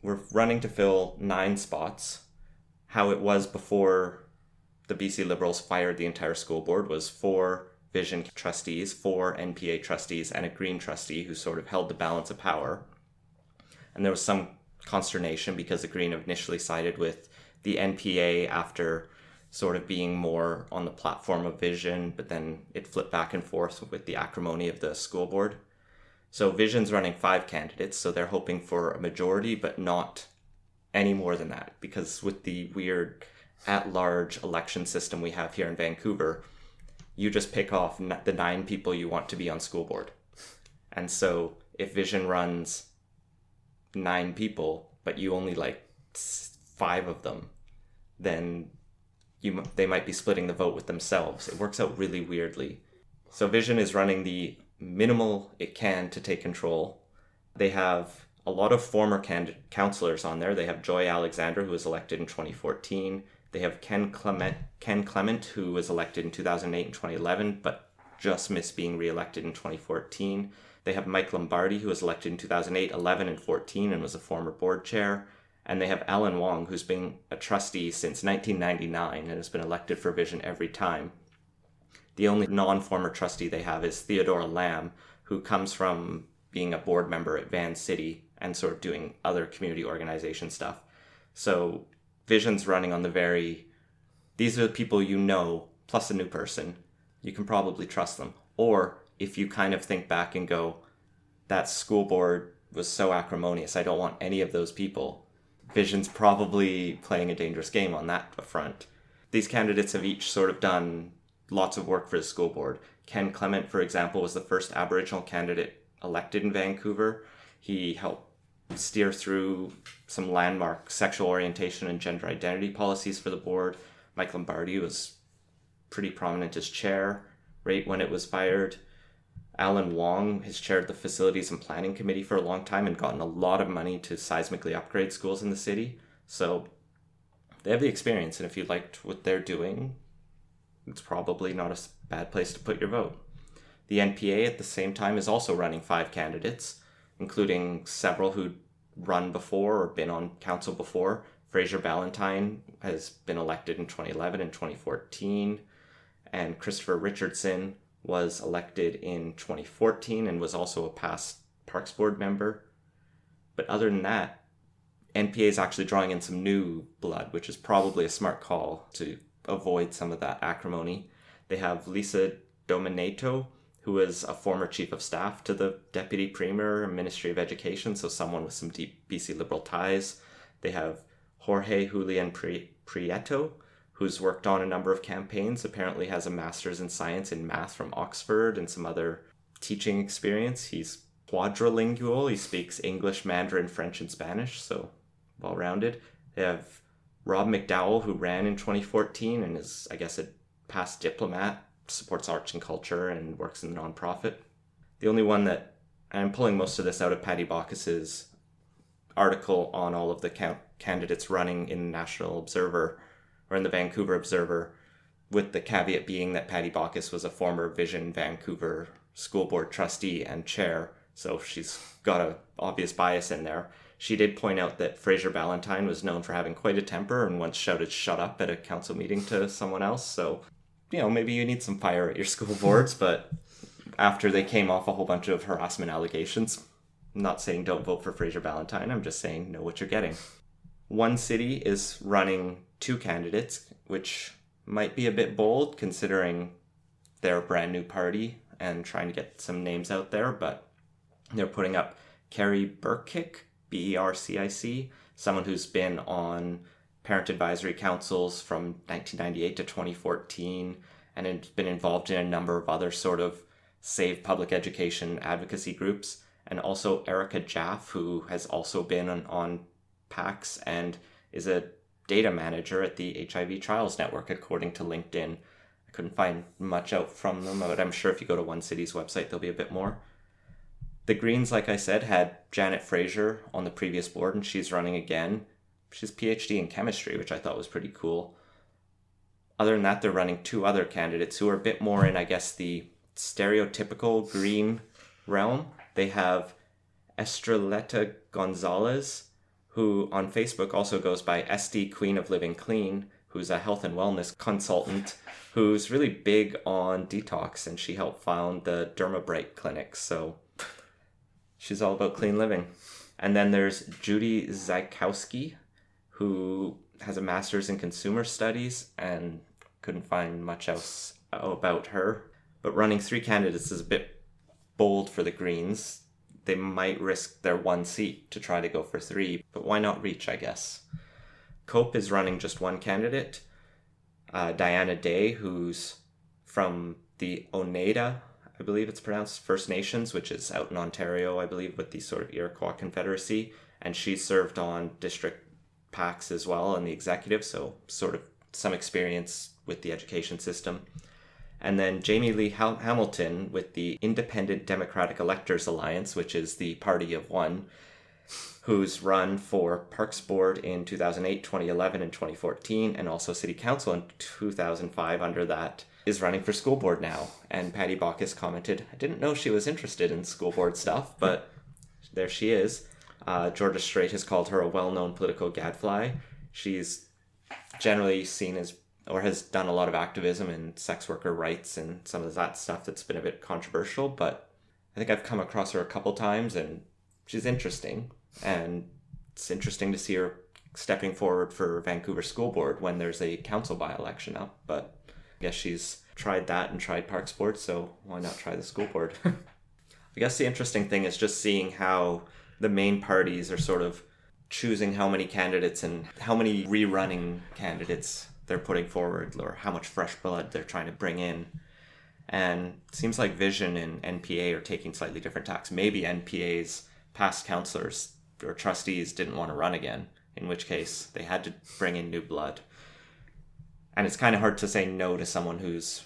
we're running to fill 9 spots. How it was before the BC Liberals fired the entire school board was 4 Vision trustees, 4 NPA trustees, and a Green trustee who sort of held the balance of power. And there was some consternation because the Green initially sided with the NPA after sort of being more on the platform of Vision, but then it flipped back and forth with the acrimony of the school board. So Vision's running 5 candidates, so they're hoping for a majority, but not any more than that, because with the weird at-large election system we have here in Vancouver, you just pick off the 9 people you want to be on school board. And so if Vision runs 9 people, but you only like 5 of them, then they might be splitting the vote with themselves. It works out really weirdly. So Vision is running the minimal it can to take control. They have a lot of former councillors on there. They have Joy Alexander, who was elected in 2014. They have Ken Clement, who was elected in 2008 and 2011, but just missed being re-elected in 2014. They have Mike Lombardi, who was elected in 2008, 11, and 14, and was a former board chair. And they have Alan Wong, who's been a trustee since 1999 and has been elected for Vision every time. The only non-former trustee they have is Theodora Lamb, who comes from being a board member at Van City and sort of doing other community organization stuff. So Vision's running on these are the people you know, plus a new person. You can probably trust them. Or if you kind of think back and go, that school board was so acrimonious, I don't want any of those people. Vision's probably playing a dangerous game on that front. These candidates have each sort of done lots of work for the school board. Ken Clement, for example, was the first Aboriginal candidate elected in Vancouver. He helped steer through some landmark sexual orientation and gender identity policies for the board. Mike Lombardi was pretty prominent as chair right when it was fired. Alan Wong has chaired the Facilities and Planning Committee for a long time and gotten a lot of money to seismically upgrade schools in the city. So they have the experience, and if you liked what they're doing, it's probably not a bad place to put your vote. The NPA at the same time is also running 5 candidates, including several who'd run before or been on council before. Fraser Ballantyne has been elected in 2011 and 2014, and Christopher Richardson was elected in 2014 and was also a past Parks Board member. But other than that, NPA is actually drawing in some new blood, which is probably a smart call to avoid some of that acrimony. They have Lisa Dominato, who was a former chief of staff to the Deputy Premier and Ministry of Education, so someone with some deep BC Liberal ties. They have Jorge Julian Prieto, who's worked on a number of campaigns, apparently has a master's in science and math from Oxford and some other teaching experience. He's quadrilingual. He speaks English, Mandarin, French, and Spanish, so well-rounded. They have Rob McDowell, who ran in 2014 and is, I guess, a past diplomat, supports arts and culture, and works in the nonprofit. The only one that, I'm pulling most of this out of Patty Baucus's article on all of the candidates running in the National Observer, or in the Vancouver Observer, with the caveat being that Patty Baucus was a former Vision Vancouver school board trustee and chair, so she's got an obvious bias in there. she did point out that Fraser Ballantyne was known for having quite a temper and once shouted "shut up" at a council meeting to someone else. So, maybe you need some fire at your school boards, but after they came off a whole bunch of harassment allegations, I'm not saying don't vote for Fraser Ballantyne, I'm just saying know what you're getting. One city is running 2 candidates, which might be a bit bold considering they're a brand new party and trying to get some names out there, but they're putting up Carrie Berkic, Bercic, someone who's been on parent advisory councils from 1998 to 2014 and has been involved in a number of other sort of save public education advocacy groups, and also Erica Jaff, who has also been on PACs and is a data manager at the HIV Trials Network, according to LinkedIn. I couldn't find much out from them, but I'm sure if you go to One City's website, there'll be a bit more. The Greens, like I said, had Janet Fraser on the previous board, and she's running again. She's PhD in chemistry, which I thought was pretty cool. Other than that, they're running 2 other candidates who are a bit more in, I guess, the stereotypical Green realm. They have Estreleta Gonzalez, who on Facebook also goes by SD Queen of Living Clean, who's a health and wellness consultant, who's really big on detox, and she helped found the Dermabright clinic, so she's all about clean living. And then there's Judy Zykowski, who has a master's in consumer studies, and couldn't find much else about her. But running 3 candidates is a bit bold for the Greens. They might risk their 1 seat to try to go for 3, but why not reach, I guess? COPE is running just 1 candidate, Diana Day, who's from the Oneida, I believe it's pronounced, First Nations, which is out in Ontario, I believe, with the sort of Iroquois Confederacy, and she served on district PACs as well in the executive, so sort of some experience with the education system. And then Jamie Lee Hamilton with the Independent Democratic Electors Alliance, which is the party of one, who's run for Parks Board in 2008, 2011, and 2014, and also City Council in 2005 under that, is running for school board now. And Patty Baucus commented, I didn't know she was interested in school board stuff, but there she is. Georgia Strait has called her a well-known political gadfly. She's generally seen as, or has done a lot of activism in sex worker rights and some of that stuff that's been a bit controversial, but I think I've come across her a couple times and she's interesting. And it's interesting to see her stepping forward for Vancouver School Board when there's a council by-election up, but I guess she's tried that and tried Parks Board, so why not try the school board? I guess the interesting thing is just seeing how the main parties are sort of choosing how many candidates and how many rerunning candidates they're putting forward, or how much fresh blood they're trying to bring in. And it seems like Vision and NPA are taking slightly different tacks. Maybe NPA's past councillors or trustees didn't want to run again, in which case they had to bring in new blood. And it's kind of hard to say no to someone who's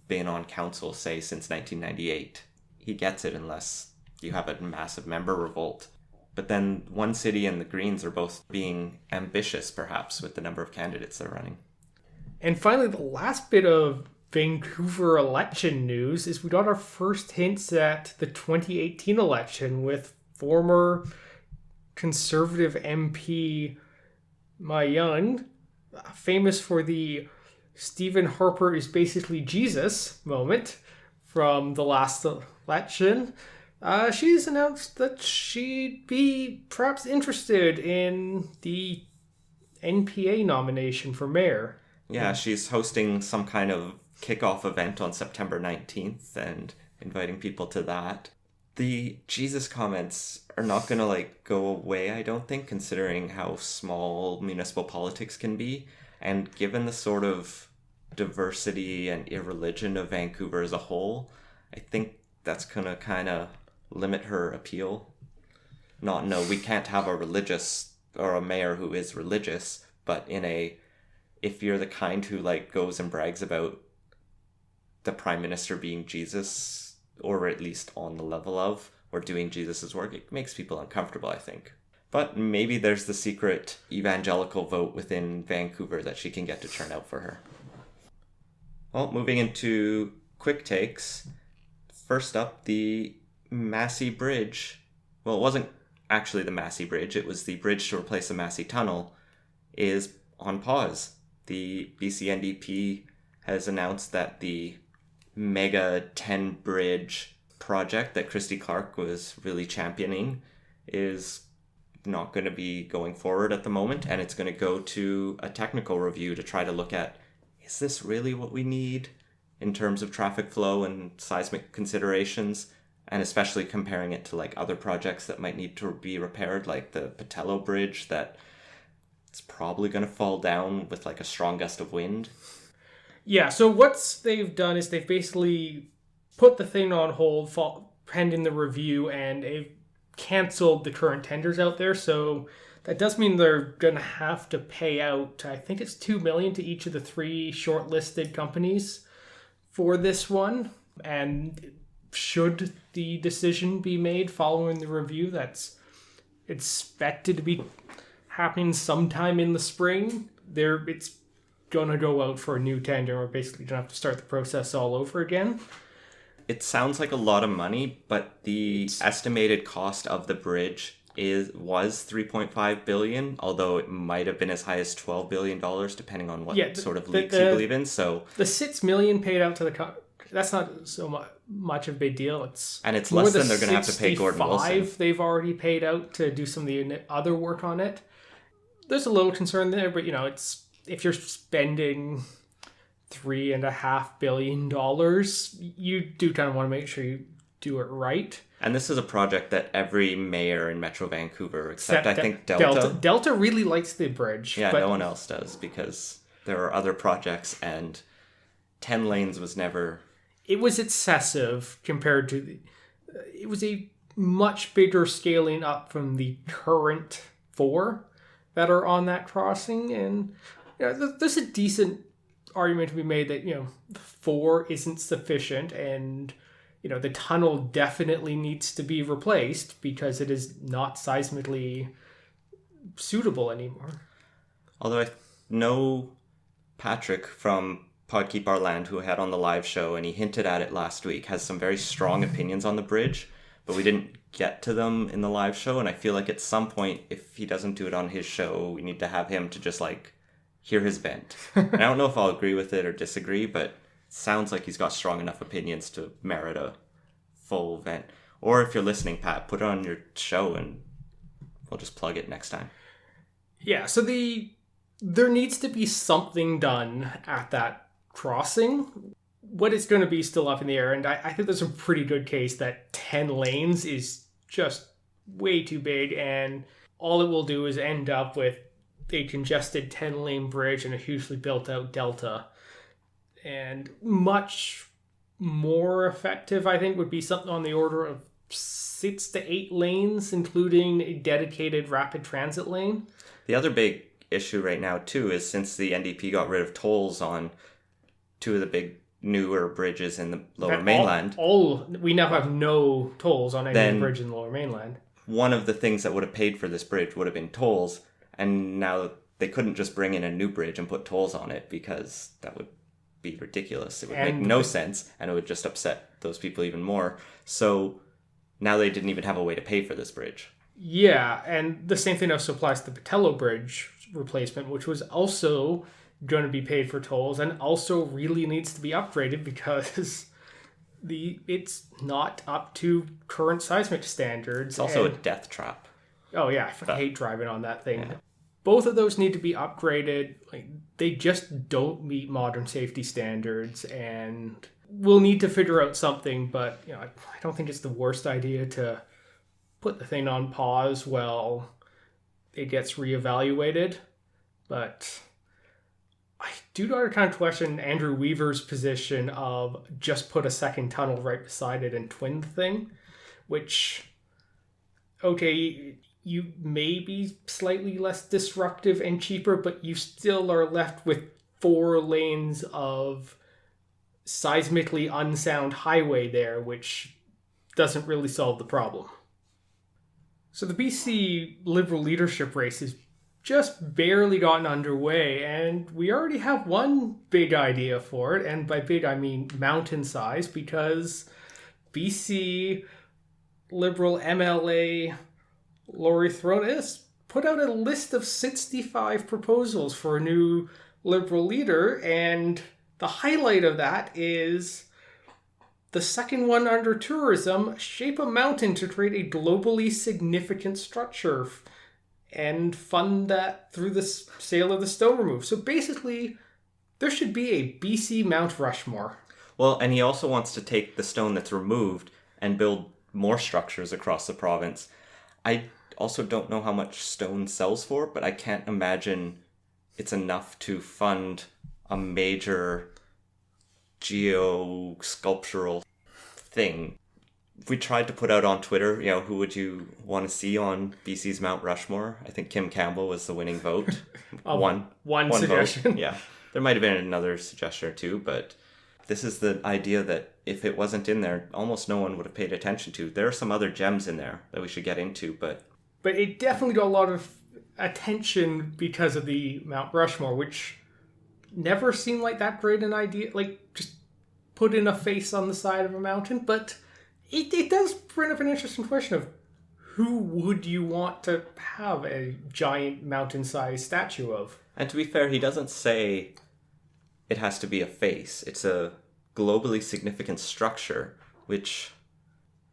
been on council, say, since 1998. He gets it unless you have a massive member revolt. But then One City and the Greens are both being ambitious, perhaps, with the number of candidates they're running. And finally, the last bit of Vancouver election news is we got our first hints at the 2018 election with former Conservative MP Mai Young, famous for the Stephen Harper is basically Jesus moment from the last election. She's announced that she'd be perhaps interested in the NPA nomination for mayor. Yeah, she's hosting some kind of kickoff event on September 19th and inviting people to that. The Jesus comments are not going to go away, I don't think, considering how small municipal politics can be. And given the sort of diversity and irreligion of Vancouver as a whole, I think that's going to kind of limit her appeal. No, we can't have a religious or a mayor who is religious, but if you're the kind who goes and brags about the prime minister being Jesus, or at least on the level of, or doing Jesus's work, it makes people uncomfortable, I think. But maybe there's the secret evangelical vote within Vancouver that she can get to turn out for her. Well, moving into quick takes. First up, the Massey Bridge. Well, it wasn't actually the Massey Bridge, it was the bridge to replace the Massey Tunnel, is on pause. The BC NDP has announced that the mega 10 bridge project that Christy Clark was really championing is not going to be going forward at the moment, and it's going to go to a technical review to try to look at, is this really what we need in terms of traffic flow and seismic considerations, and especially comparing it to like other projects that might need to be repaired, like the Patello Bridge that it's probably going to fall down with like a strong gust of wind. Yeah, so what they've done is they've basically put the thing on hold pending the review, and they've canceled the current tenders out there. So that does mean they're going to have to pay out, I think it's $2 million to each of the 3 shortlisted companies for this one. And should the decision be made following the review, that's expected to be happening sometime in the spring. It's going to go out for a new tender. We're basically going to have to start the process all over again. It sounds like a lot of money, but the estimated cost of the bridge was $3.5 billion, although it might have been as high as $12 billion, depending on what sort of leaks you believe in. So the $6 million paid out to that's not so much of a big deal. It's less than they're going to have to pay Gordon Wilson. They've already paid out to do some of the other work on it. There's a little concern there, but it's if you're spending $3.5 billion, you do kind of want to make sure you do it right. And this is a project that every mayor in Metro Vancouver, except I think Delta. Delta really likes the bridge. Yeah, but no one else does, because there are other projects, and 10 lanes was never... It was excessive compared to... It was a much bigger scaling up from the current 4 that are on that crossing. And there's a decent argument to be made that, 4 isn't sufficient, and... the tunnel definitely needs to be replaced because it is not seismically suitable anymore. Although I know Patrick from Pod Keep Our Land, who I had on the live show, and he hinted at it last week, has some very strong opinions on the bridge, but we didn't get to them in the live show, and I feel like at some point, if he doesn't do it on his show, we need to have him to just, hear his vent. And I don't know if I'll agree with it or disagree, but sounds like he's got strong enough opinions to merit a full vent. Or if you're listening, Pat, put it on your show and we'll just plug it next time. Yeah, so there needs to be something done at that crossing. What it's going to be still up in the air, and I think there's a pretty good case that 10 lanes is just way too big, and all it will do is end up with a congested 10-lane bridge and a hugely built-out delta. And much more effective, I think, would be something on the order of 6 to 8 lanes, including a dedicated rapid transit lane. The other big issue right now, too, is since the NDP got rid of tolls on 2 of the big newer bridges in the Lower Mainland. We now have no tolls on any bridge in the Lower Mainland. One of the things that would have paid for this bridge would have been tolls, and now they couldn't just bring in a new bridge and put tolls on it, because that would be ridiculous. It would make no sense, and it would just upset those people even more. So now they didn't even have a way to pay for this bridge. Yeah, and the same thing also applies to the Patello Bridge replacement, which was also going to be paid for tolls and also really needs to be upgraded because it's not up to current seismic standards. It's also a death trap. Oh yeah, I hate driving on that thing. Yeah. Both of those need to be upgraded. They just don't meet modern safety standards, and we'll need to figure out something, but I don't think it's the worst idea to put the thing on pause while it gets reevaluated. But I do kind of question Andrew Weaver's position of just put a second tunnel right beside it and twin the thing, which, okay, you may be slightly less disruptive and cheaper, but you still are left with 4 lanes of seismically unsound highway there, which doesn't really solve the problem. So the BC Liberal leadership race has just barely gotten underway, and we already have one big idea for it, and by big I mean mountain size, because BC Liberal MLA Laurie Throne has put out a list of 65 proposals for a new Liberal leader, and the highlight of that is the second one under tourism: shape a mountain to create a globally significant structure and fund that through the sale of the stone removed. So basically, there should be a BC Mount Rushmore. Well, and he also wants to take the stone that's removed and build more structures across the province. I also don't know how much stone sells for, but I can't imagine it's enough to fund a major geo-sculptural thing. If we tried to put out on Twitter, who would you want to see on BC's Mount Rushmore? I think Kim Campbell was the winning vote. One suggestion. Vote. Yeah. There might have been another suggestion or two, but this is the idea that if it wasn't in there, almost no one would have paid attention to. There are some other gems in there that we should get into, but it definitely got a lot of attention because of the Mount Rushmore, which never seemed like that great an idea. Like, just put in a face on the side of a mountain, but it does bring up an interesting question of who would you want to have a giant mountain-sized statue of? And to be fair, he doesn't say it has to be a face. It's a globally significant structure, which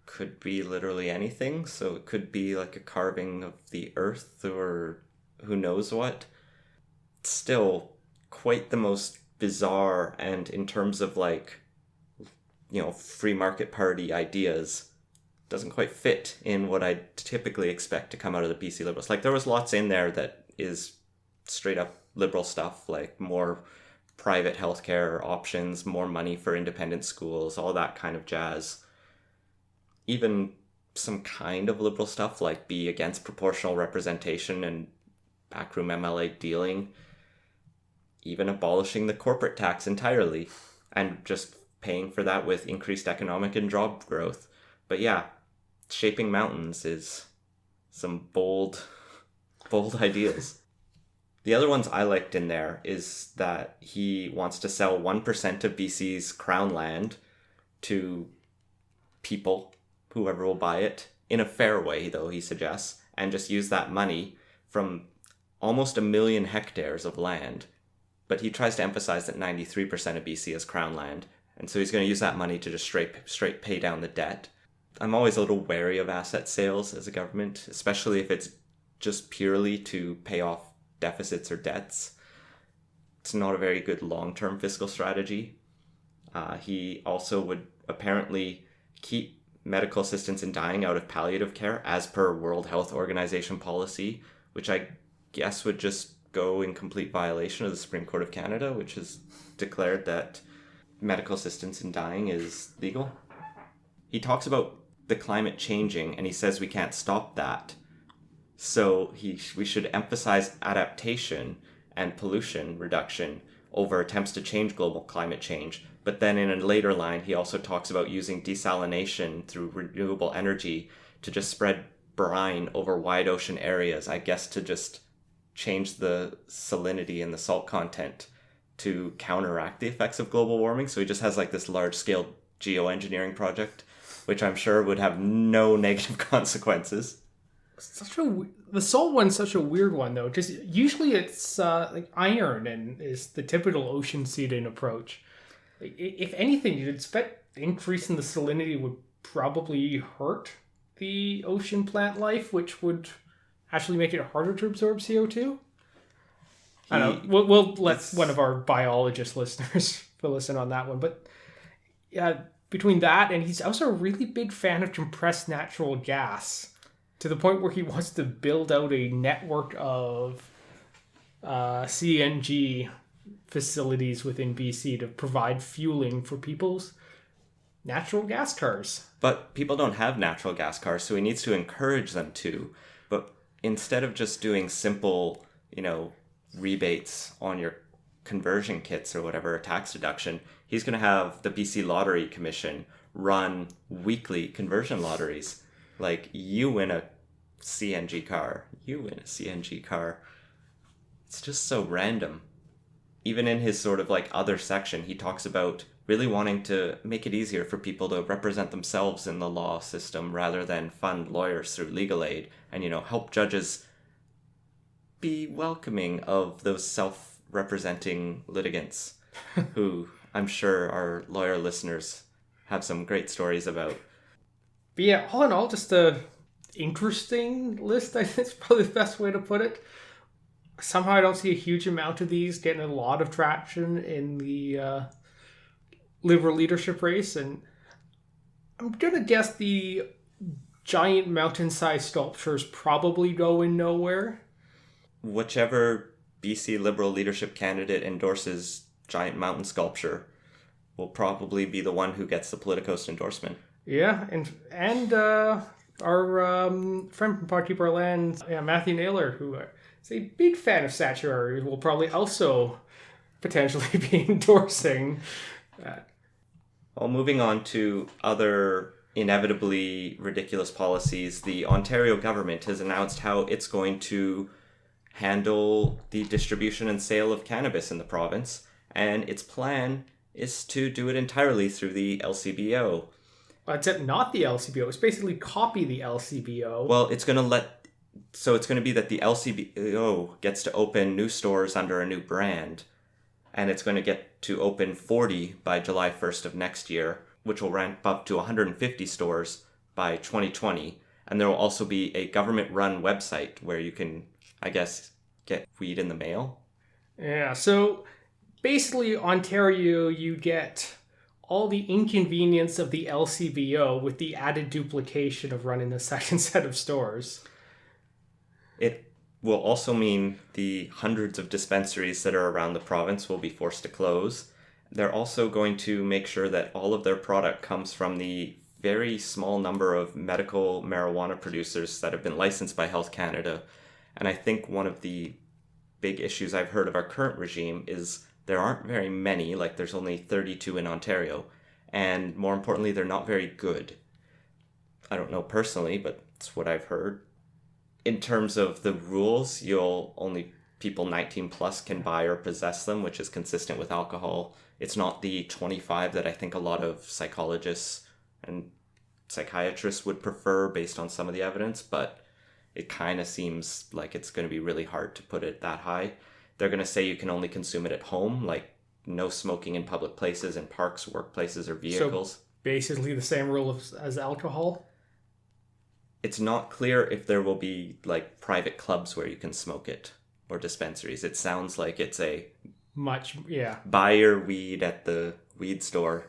could be literally anything. So it could be like a carving of the earth or who knows what. It's still quite the most bizarre, and in terms of free market party ideas, doesn't quite fit in what I typically expect to come out of the BC Liberals. Like, there was lots in there that is straight up Liberal stuff, like more private healthcare options, more money for independent schools, all that kind of jazz. Even some kind of Liberal stuff, like be against proportional representation and backroom MLA dealing. Even abolishing the corporate tax entirely and just paying for that with increased economic and job growth. But yeah, shaping mountains is some bold ideas. The other ones I liked in there is that he wants to sell 1% of BC's crown land to people, whoever will buy it, in a fair way, though, he suggests, and just use that money from almost 1 million hectares of land. But he tries to emphasize that 93% of BC is crown land, and so he's going to use that money to just straight pay down the debt. I'm always a little wary of asset sales as a government, especially if it's just purely to pay off deficits or debts. It's not a very good long-term fiscal strategy. He also would apparently keep medical assistance in dying out of palliative care as per World Health Organization policy, which I guess would just go in complete violation of the Supreme Court of Canada, which has declared that medical assistance in dying is legal. He talks about the climate changing, and he says we can't stop that. So we should emphasize adaptation and pollution reduction over attempts to change global climate change. But then in a later line, he also talks about using desalination through renewable energy to just spread brine over wide ocean areas, I guess to just change the salinity and the salt content to counteract the effects of global warming. So he just has like this large-scale geoengineering project, which I'm sure would have no negative consequences. The salt one's such a weird one, though. Just usually it's like iron and is the typical ocean seeding approach. If anything, you'd expect increasing the salinity would probably hurt the ocean plant life, which would actually make it harder to absorb CO2. I don't know. We'll let one of our biologist listeners listen on that one. But yeah, between that and he's also a really big fan of compressed natural gas, to the point where he wants to build out a network of CNG facilities within BC to provide fueling for people's natural gas cars. But people don't have natural gas cars, so he needs to encourage them to. But instead of just doing simple, rebates on your conversion kits or whatever, a tax deduction, he's going to have the BC Lottery Commission run weekly conversion lotteries. Like, you win a CNG car. It's just so random. Even in his sort of like other section, he talks about really wanting to make it easier for people to represent themselves in the law system rather than fund lawyers through legal aid and, help judges be welcoming of those self-representing litigants who I'm sure our lawyer listeners have some great stories about. But yeah, all in all, just a interesting list, I think is probably the best way to put it. Somehow I don't see a huge amount of these getting a lot of traction in the Liberal leadership race, and I'm going to guess the giant mountain-sized sculptures probably going nowhere. Whichever BC Liberal leadership candidate endorses giant mountain sculpture will probably be the one who gets the Politicos endorsement. Yeah, and our friend from Pod Keep Our Land, Matthew Naylor, who is a big fan of statuary, will probably also potentially be endorsing that. Well, moving on to other inevitably ridiculous policies, the Ontario government has announced how it's going to handle the distribution and sale of cannabis in the province, and its plan is to do it entirely through the LCBO. Except not the LCBO. It's basically copy the LCBO. Well, it's going to be that the LCBO gets to open new stores under a new brand, and it's going to get to open 40 by July 1st of next year, which will ramp up to 150 stores by 2020. And there will also be a government-run website where you can, I guess, get weed in the mail. Yeah, so basically Ontario, you get all the inconvenience of the LCBO with the added duplication of running a second set of stores. It will also mean the hundreds of dispensaries that are around the province will be forced to close. They're also going to make sure that all of their product comes from the very small number of medical marijuana producers that have been licensed by Health Canada. And I think one of the big issues I've heard of our current regime is there aren't very many, like there's only 32 in Ontario. And more importantly, they're not very good. I don't know personally, but it's what I've heard. In terms of the rules, only people 19 plus can buy or possess them, which is consistent with alcohol. It's not the 25 that I think a lot of psychologists and psychiatrists would prefer based on some of the evidence, but it kind of seems like it's going to be really hard to put it that high. They're going to say you can only consume it at home, like no smoking in public places, in parks, workplaces, or vehicles. So basically the same rule as alcohol? It's not clear if there will be like private clubs where you can smoke it or dispensaries. It sounds like it's buy your weed at the weed store.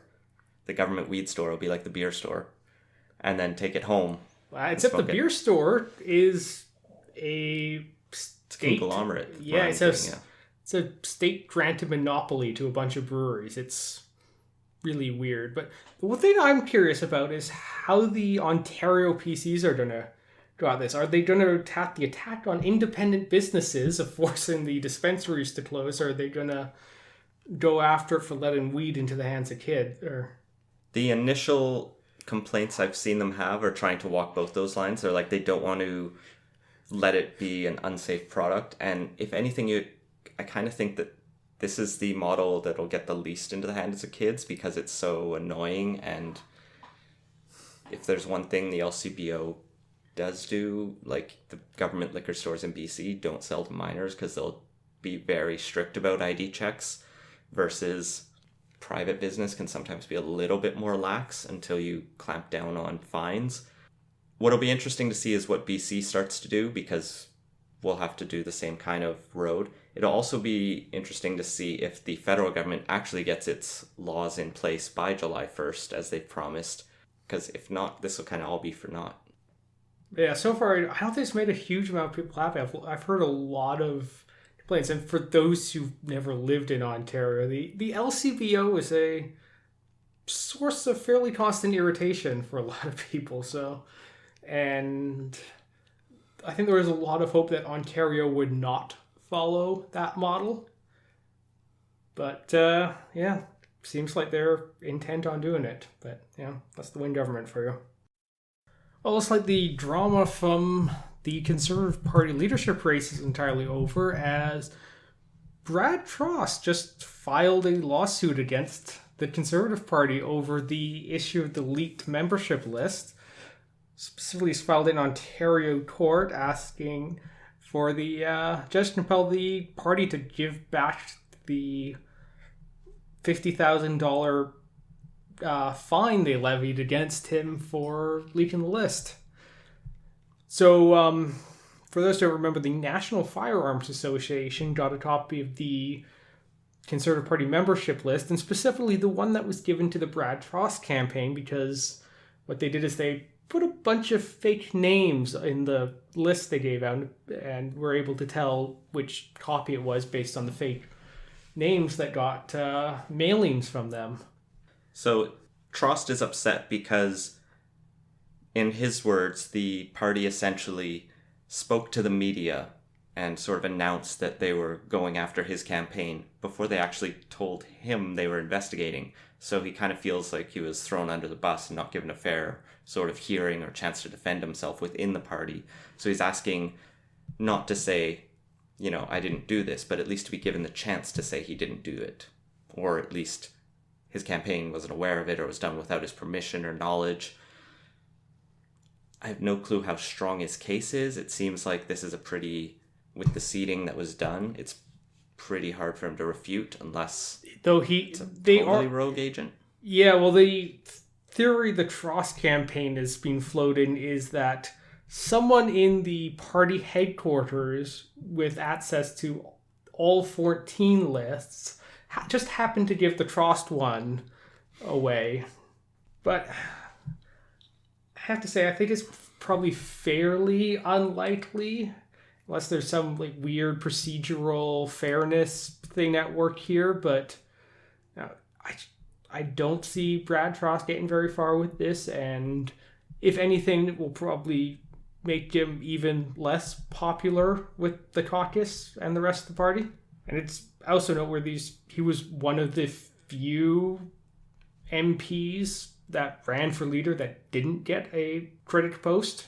The government weed store will be like the beer store, and then take it home. Except the beer store is a state conglomerate. Yeah, it's a state granted monopoly to a bunch of breweries. It's really weird. But the one thing I'm curious about is how the Ontario PCs are going to go at this. Are they going to attack the attack on independent businesses of forcing the dispensaries to close? Or are they going to go after it for letting weed into the hands of kids? The initial complaints I've seen them have are trying to walk both those lines. They're like, they don't want to let it be an unsafe product. And if anything, I kind of think that this is the model that'll get the least into the hands of kids because it's so annoying. And if there's one thing the LCBO does do, like the government liquor stores in BC don't sell to minors because they'll be very strict about ID checks, versus private business can sometimes be a little bit more lax until you clamp down on fines. What'll be interesting to see is what BC starts to do, because we'll have to do the same kind of road. It'll also be interesting to see if the federal government actually gets its laws in place by July 1st, as they've promised. Because if not, this will kind of all be for naught. Yeah, so far, I don't think it's made a huge amount of people happy. I've heard a lot of complaints. And for those who've never lived in Ontario, the LCBO is a source of fairly constant irritation for a lot of people. And I think there was a lot of hope that Ontario would not follow that model. But, seems like they're intent on doing it. But, that's the Wynne government for you. Well, it's like the drama from the Conservative Party leadership race is entirely over, as Brad Trost just filed a lawsuit against the Conservative Party over the issue of the leaked membership list. Specifically, he's filed in Ontario court asking for the judge to compel the party to give back the $50,000 fine they levied against him for leaking the list. So, for those who don't remember, the National Firearms Association got a copy of the Conservative Party membership list, and specifically the one that was given to the Brad Frost campaign, because what they did is they put a bunch of fake names in the list they gave out and were able to tell which copy it was based on the fake names that got mailings from them. So Trost is upset because, in his words, the party essentially spoke to the media and sort of announced that they were going after his campaign before they actually told him they were investigating. So he kind of feels like he was thrown under the bus and not given a fair sort of hearing or chance to defend himself within the party. So he's asking not to say, I didn't do this, but at least to be given the chance to say he didn't do it. Or at least his campaign wasn't aware of it or was done without his permission or knowledge. I have no clue how strong his case is. It seems like this is with the seeding that was done, it's pretty hard for him to refute unless it's a totally rogue agent. Yeah, well, the theory the Trost campaign is being floated is that someone in the party headquarters with access to all 14 lists just happened to give the Trost one away. But I have to say, I think it's probably fairly unlikely, unless there's some weird procedural fairness thing at work here. But I don't see Brad Trost getting very far with this, and if anything, it will probably make him even less popular with the caucus and the rest of the party. And it's also noteworthy he was one of the few MPs that ran for leader that didn't get a critic post.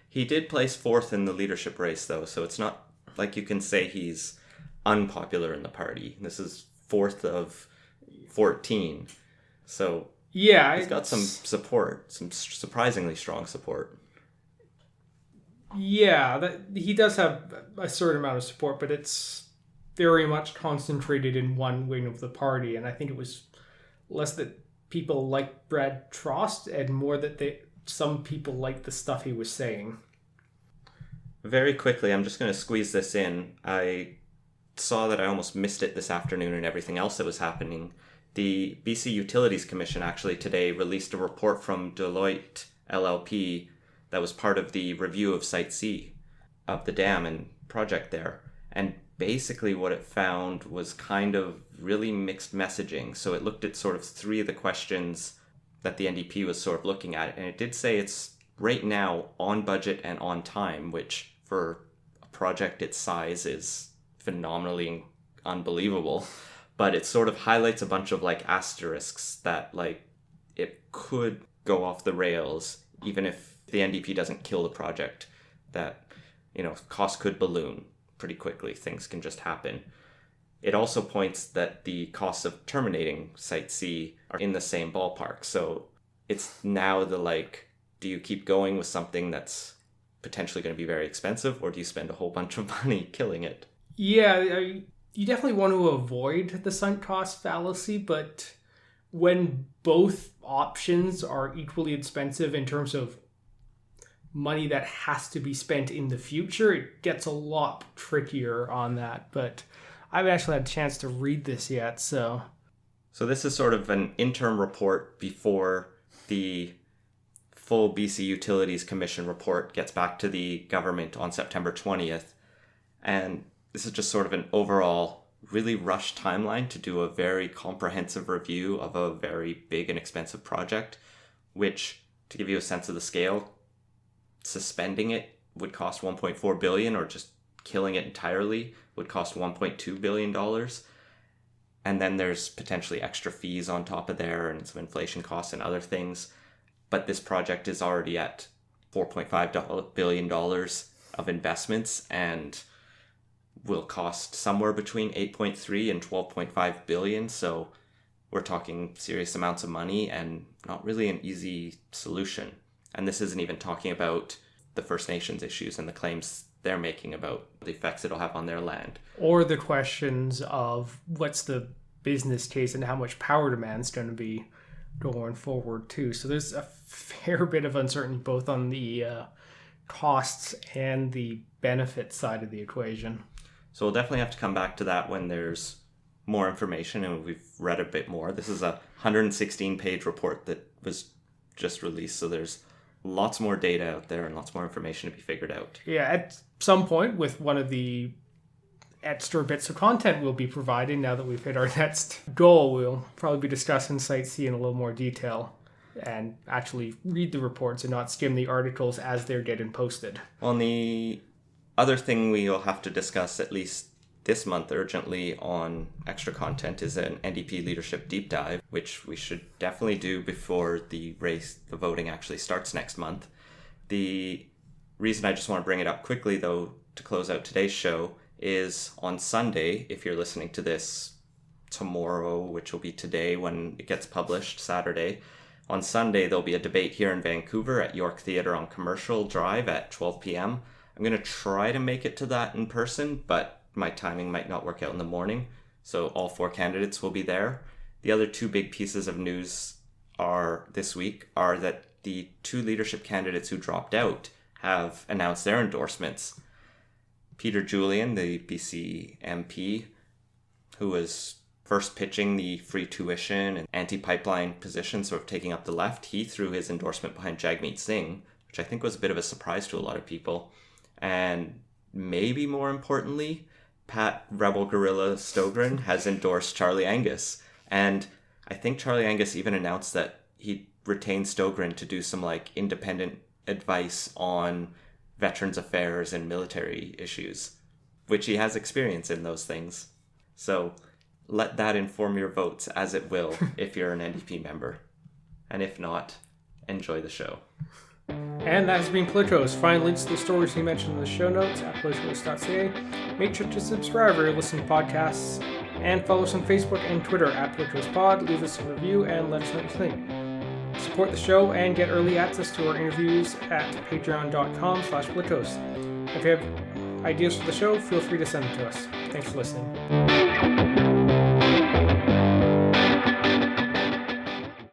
He did place fourth in the leadership race, though, so it's not like you can say he's unpopular in the party. This is fourth of 14. So yeah, he's got some support, some surprisingly strong support. Yeah, he does have a certain amount of support, but it's very much concentrated in one wing of the party. And I think it was less that people like Brad Trost and more that some people liked the stuff he was saying. Very quickly, I'm just going to squeeze this in. I saw that I almost missed it this afternoon and everything else that was happening. The BC Utilities Commission actually today released a report from Deloitte LLP that was part of the review of Site C of the dam and project there. And basically what it found was kind of really mixed messaging. So it looked at sort of three of the questions that the NDP was sort of looking at. And it did say it's right now on budget and on time, which for a project its size is phenomenally unbelievable. But it sort of highlights a bunch of asterisks that it could go off the rails even if the NDP doesn't kill the project, that costs could balloon pretty quickly. Things can just happen. It also points that the costs of terminating Site C are in the same ballpark. So it's now do you keep going with something that's potentially going to be very expensive, or do you spend a whole bunch of money killing it? Yeah, you definitely want to avoid the sunk cost fallacy, but when both options are equally expensive in terms of money that has to be spent in the future, it gets a lot trickier on that. But I haven't actually had a chance to read this yet, so this is sort of an interim report before the full BC Utilities Commission report gets back to the government on September 20th. And this is just sort of an overall really rushed timeline to do a very comprehensive review of a very big and expensive project, which, to give you a sense of the scale, suspending it would cost $1.4 billion, or just killing it entirely would cost $1.2 billion. And then there's potentially extra fees on top of there and some inflation costs and other things. But this project is already at $4.5 billion of investments and will cost somewhere between 8.3 and 12.5 billion. So we're talking serious amounts of money and not really an easy solution. And this isn't even talking about the First Nations issues and the claims they're making about the effects it'll have on their land. Or the questions of what's the business case and how much power demand's going to be going forward too. So there's a fair bit of uncertainty both on the costs and the benefit side of the equation. So we'll definitely have to come back to that when there's more information and we've read a bit more. This is a 116-page report that was just released, so there's lots more data out there and lots more information to be figured out. Yeah, at some point with one of the extra bits of content we'll be providing now that we've hit our next goal, we'll probably be discussing Site C in a little more detail and actually read the reports and not skim the articles as they're getting posted. Well, the other thing we'll have to discuss at least this month urgently on extra content is an NDP leadership deep dive, which we should definitely do before the voting actually starts next month. The reason I just want to bring it up quickly, though, to close out today's show is on Sunday, if you're listening to this tomorrow, which will be today when it gets published, Saturday. On Sunday, there'll be a debate here in Vancouver at York Theatre on Commercial Drive at 12 p.m. I'm going to try to make it to that in person, but my timing might not work out in the morning. So all 4 candidates will be there. The other 2 big pieces of news this week are that the 2 leadership candidates who dropped out have announced their endorsements. Peter Julian, the BC MP, who was first pitching the free tuition and anti-pipeline position, sort of taking up the left, he threw his endorsement behind Jagmeet Singh, which I think was a bit of a surprise to a lot of people. And maybe more importantly, Pat Rebel Gorilla Stogren has endorsed Charlie Angus. And I think Charlie Angus even announced that he retained Stogren to do some independent advice on veterans affairs and military issues, which he has experience in those things. So let that inform your votes as it will if you're an NDP member. And if not, enjoy the show. And that has been Politicos. Find links to the stories he mentioned in the show notes at politicos.ca. Make sure to subscribe or listen to podcasts, and follow us on Facebook and Twitter at PoliticosPod. Leave us a review and let us know what you think. Support the show and get early access to our interviews at patreon.com/Politicos. If you have ideas for the show, feel free to send them to us. Thanks for listening.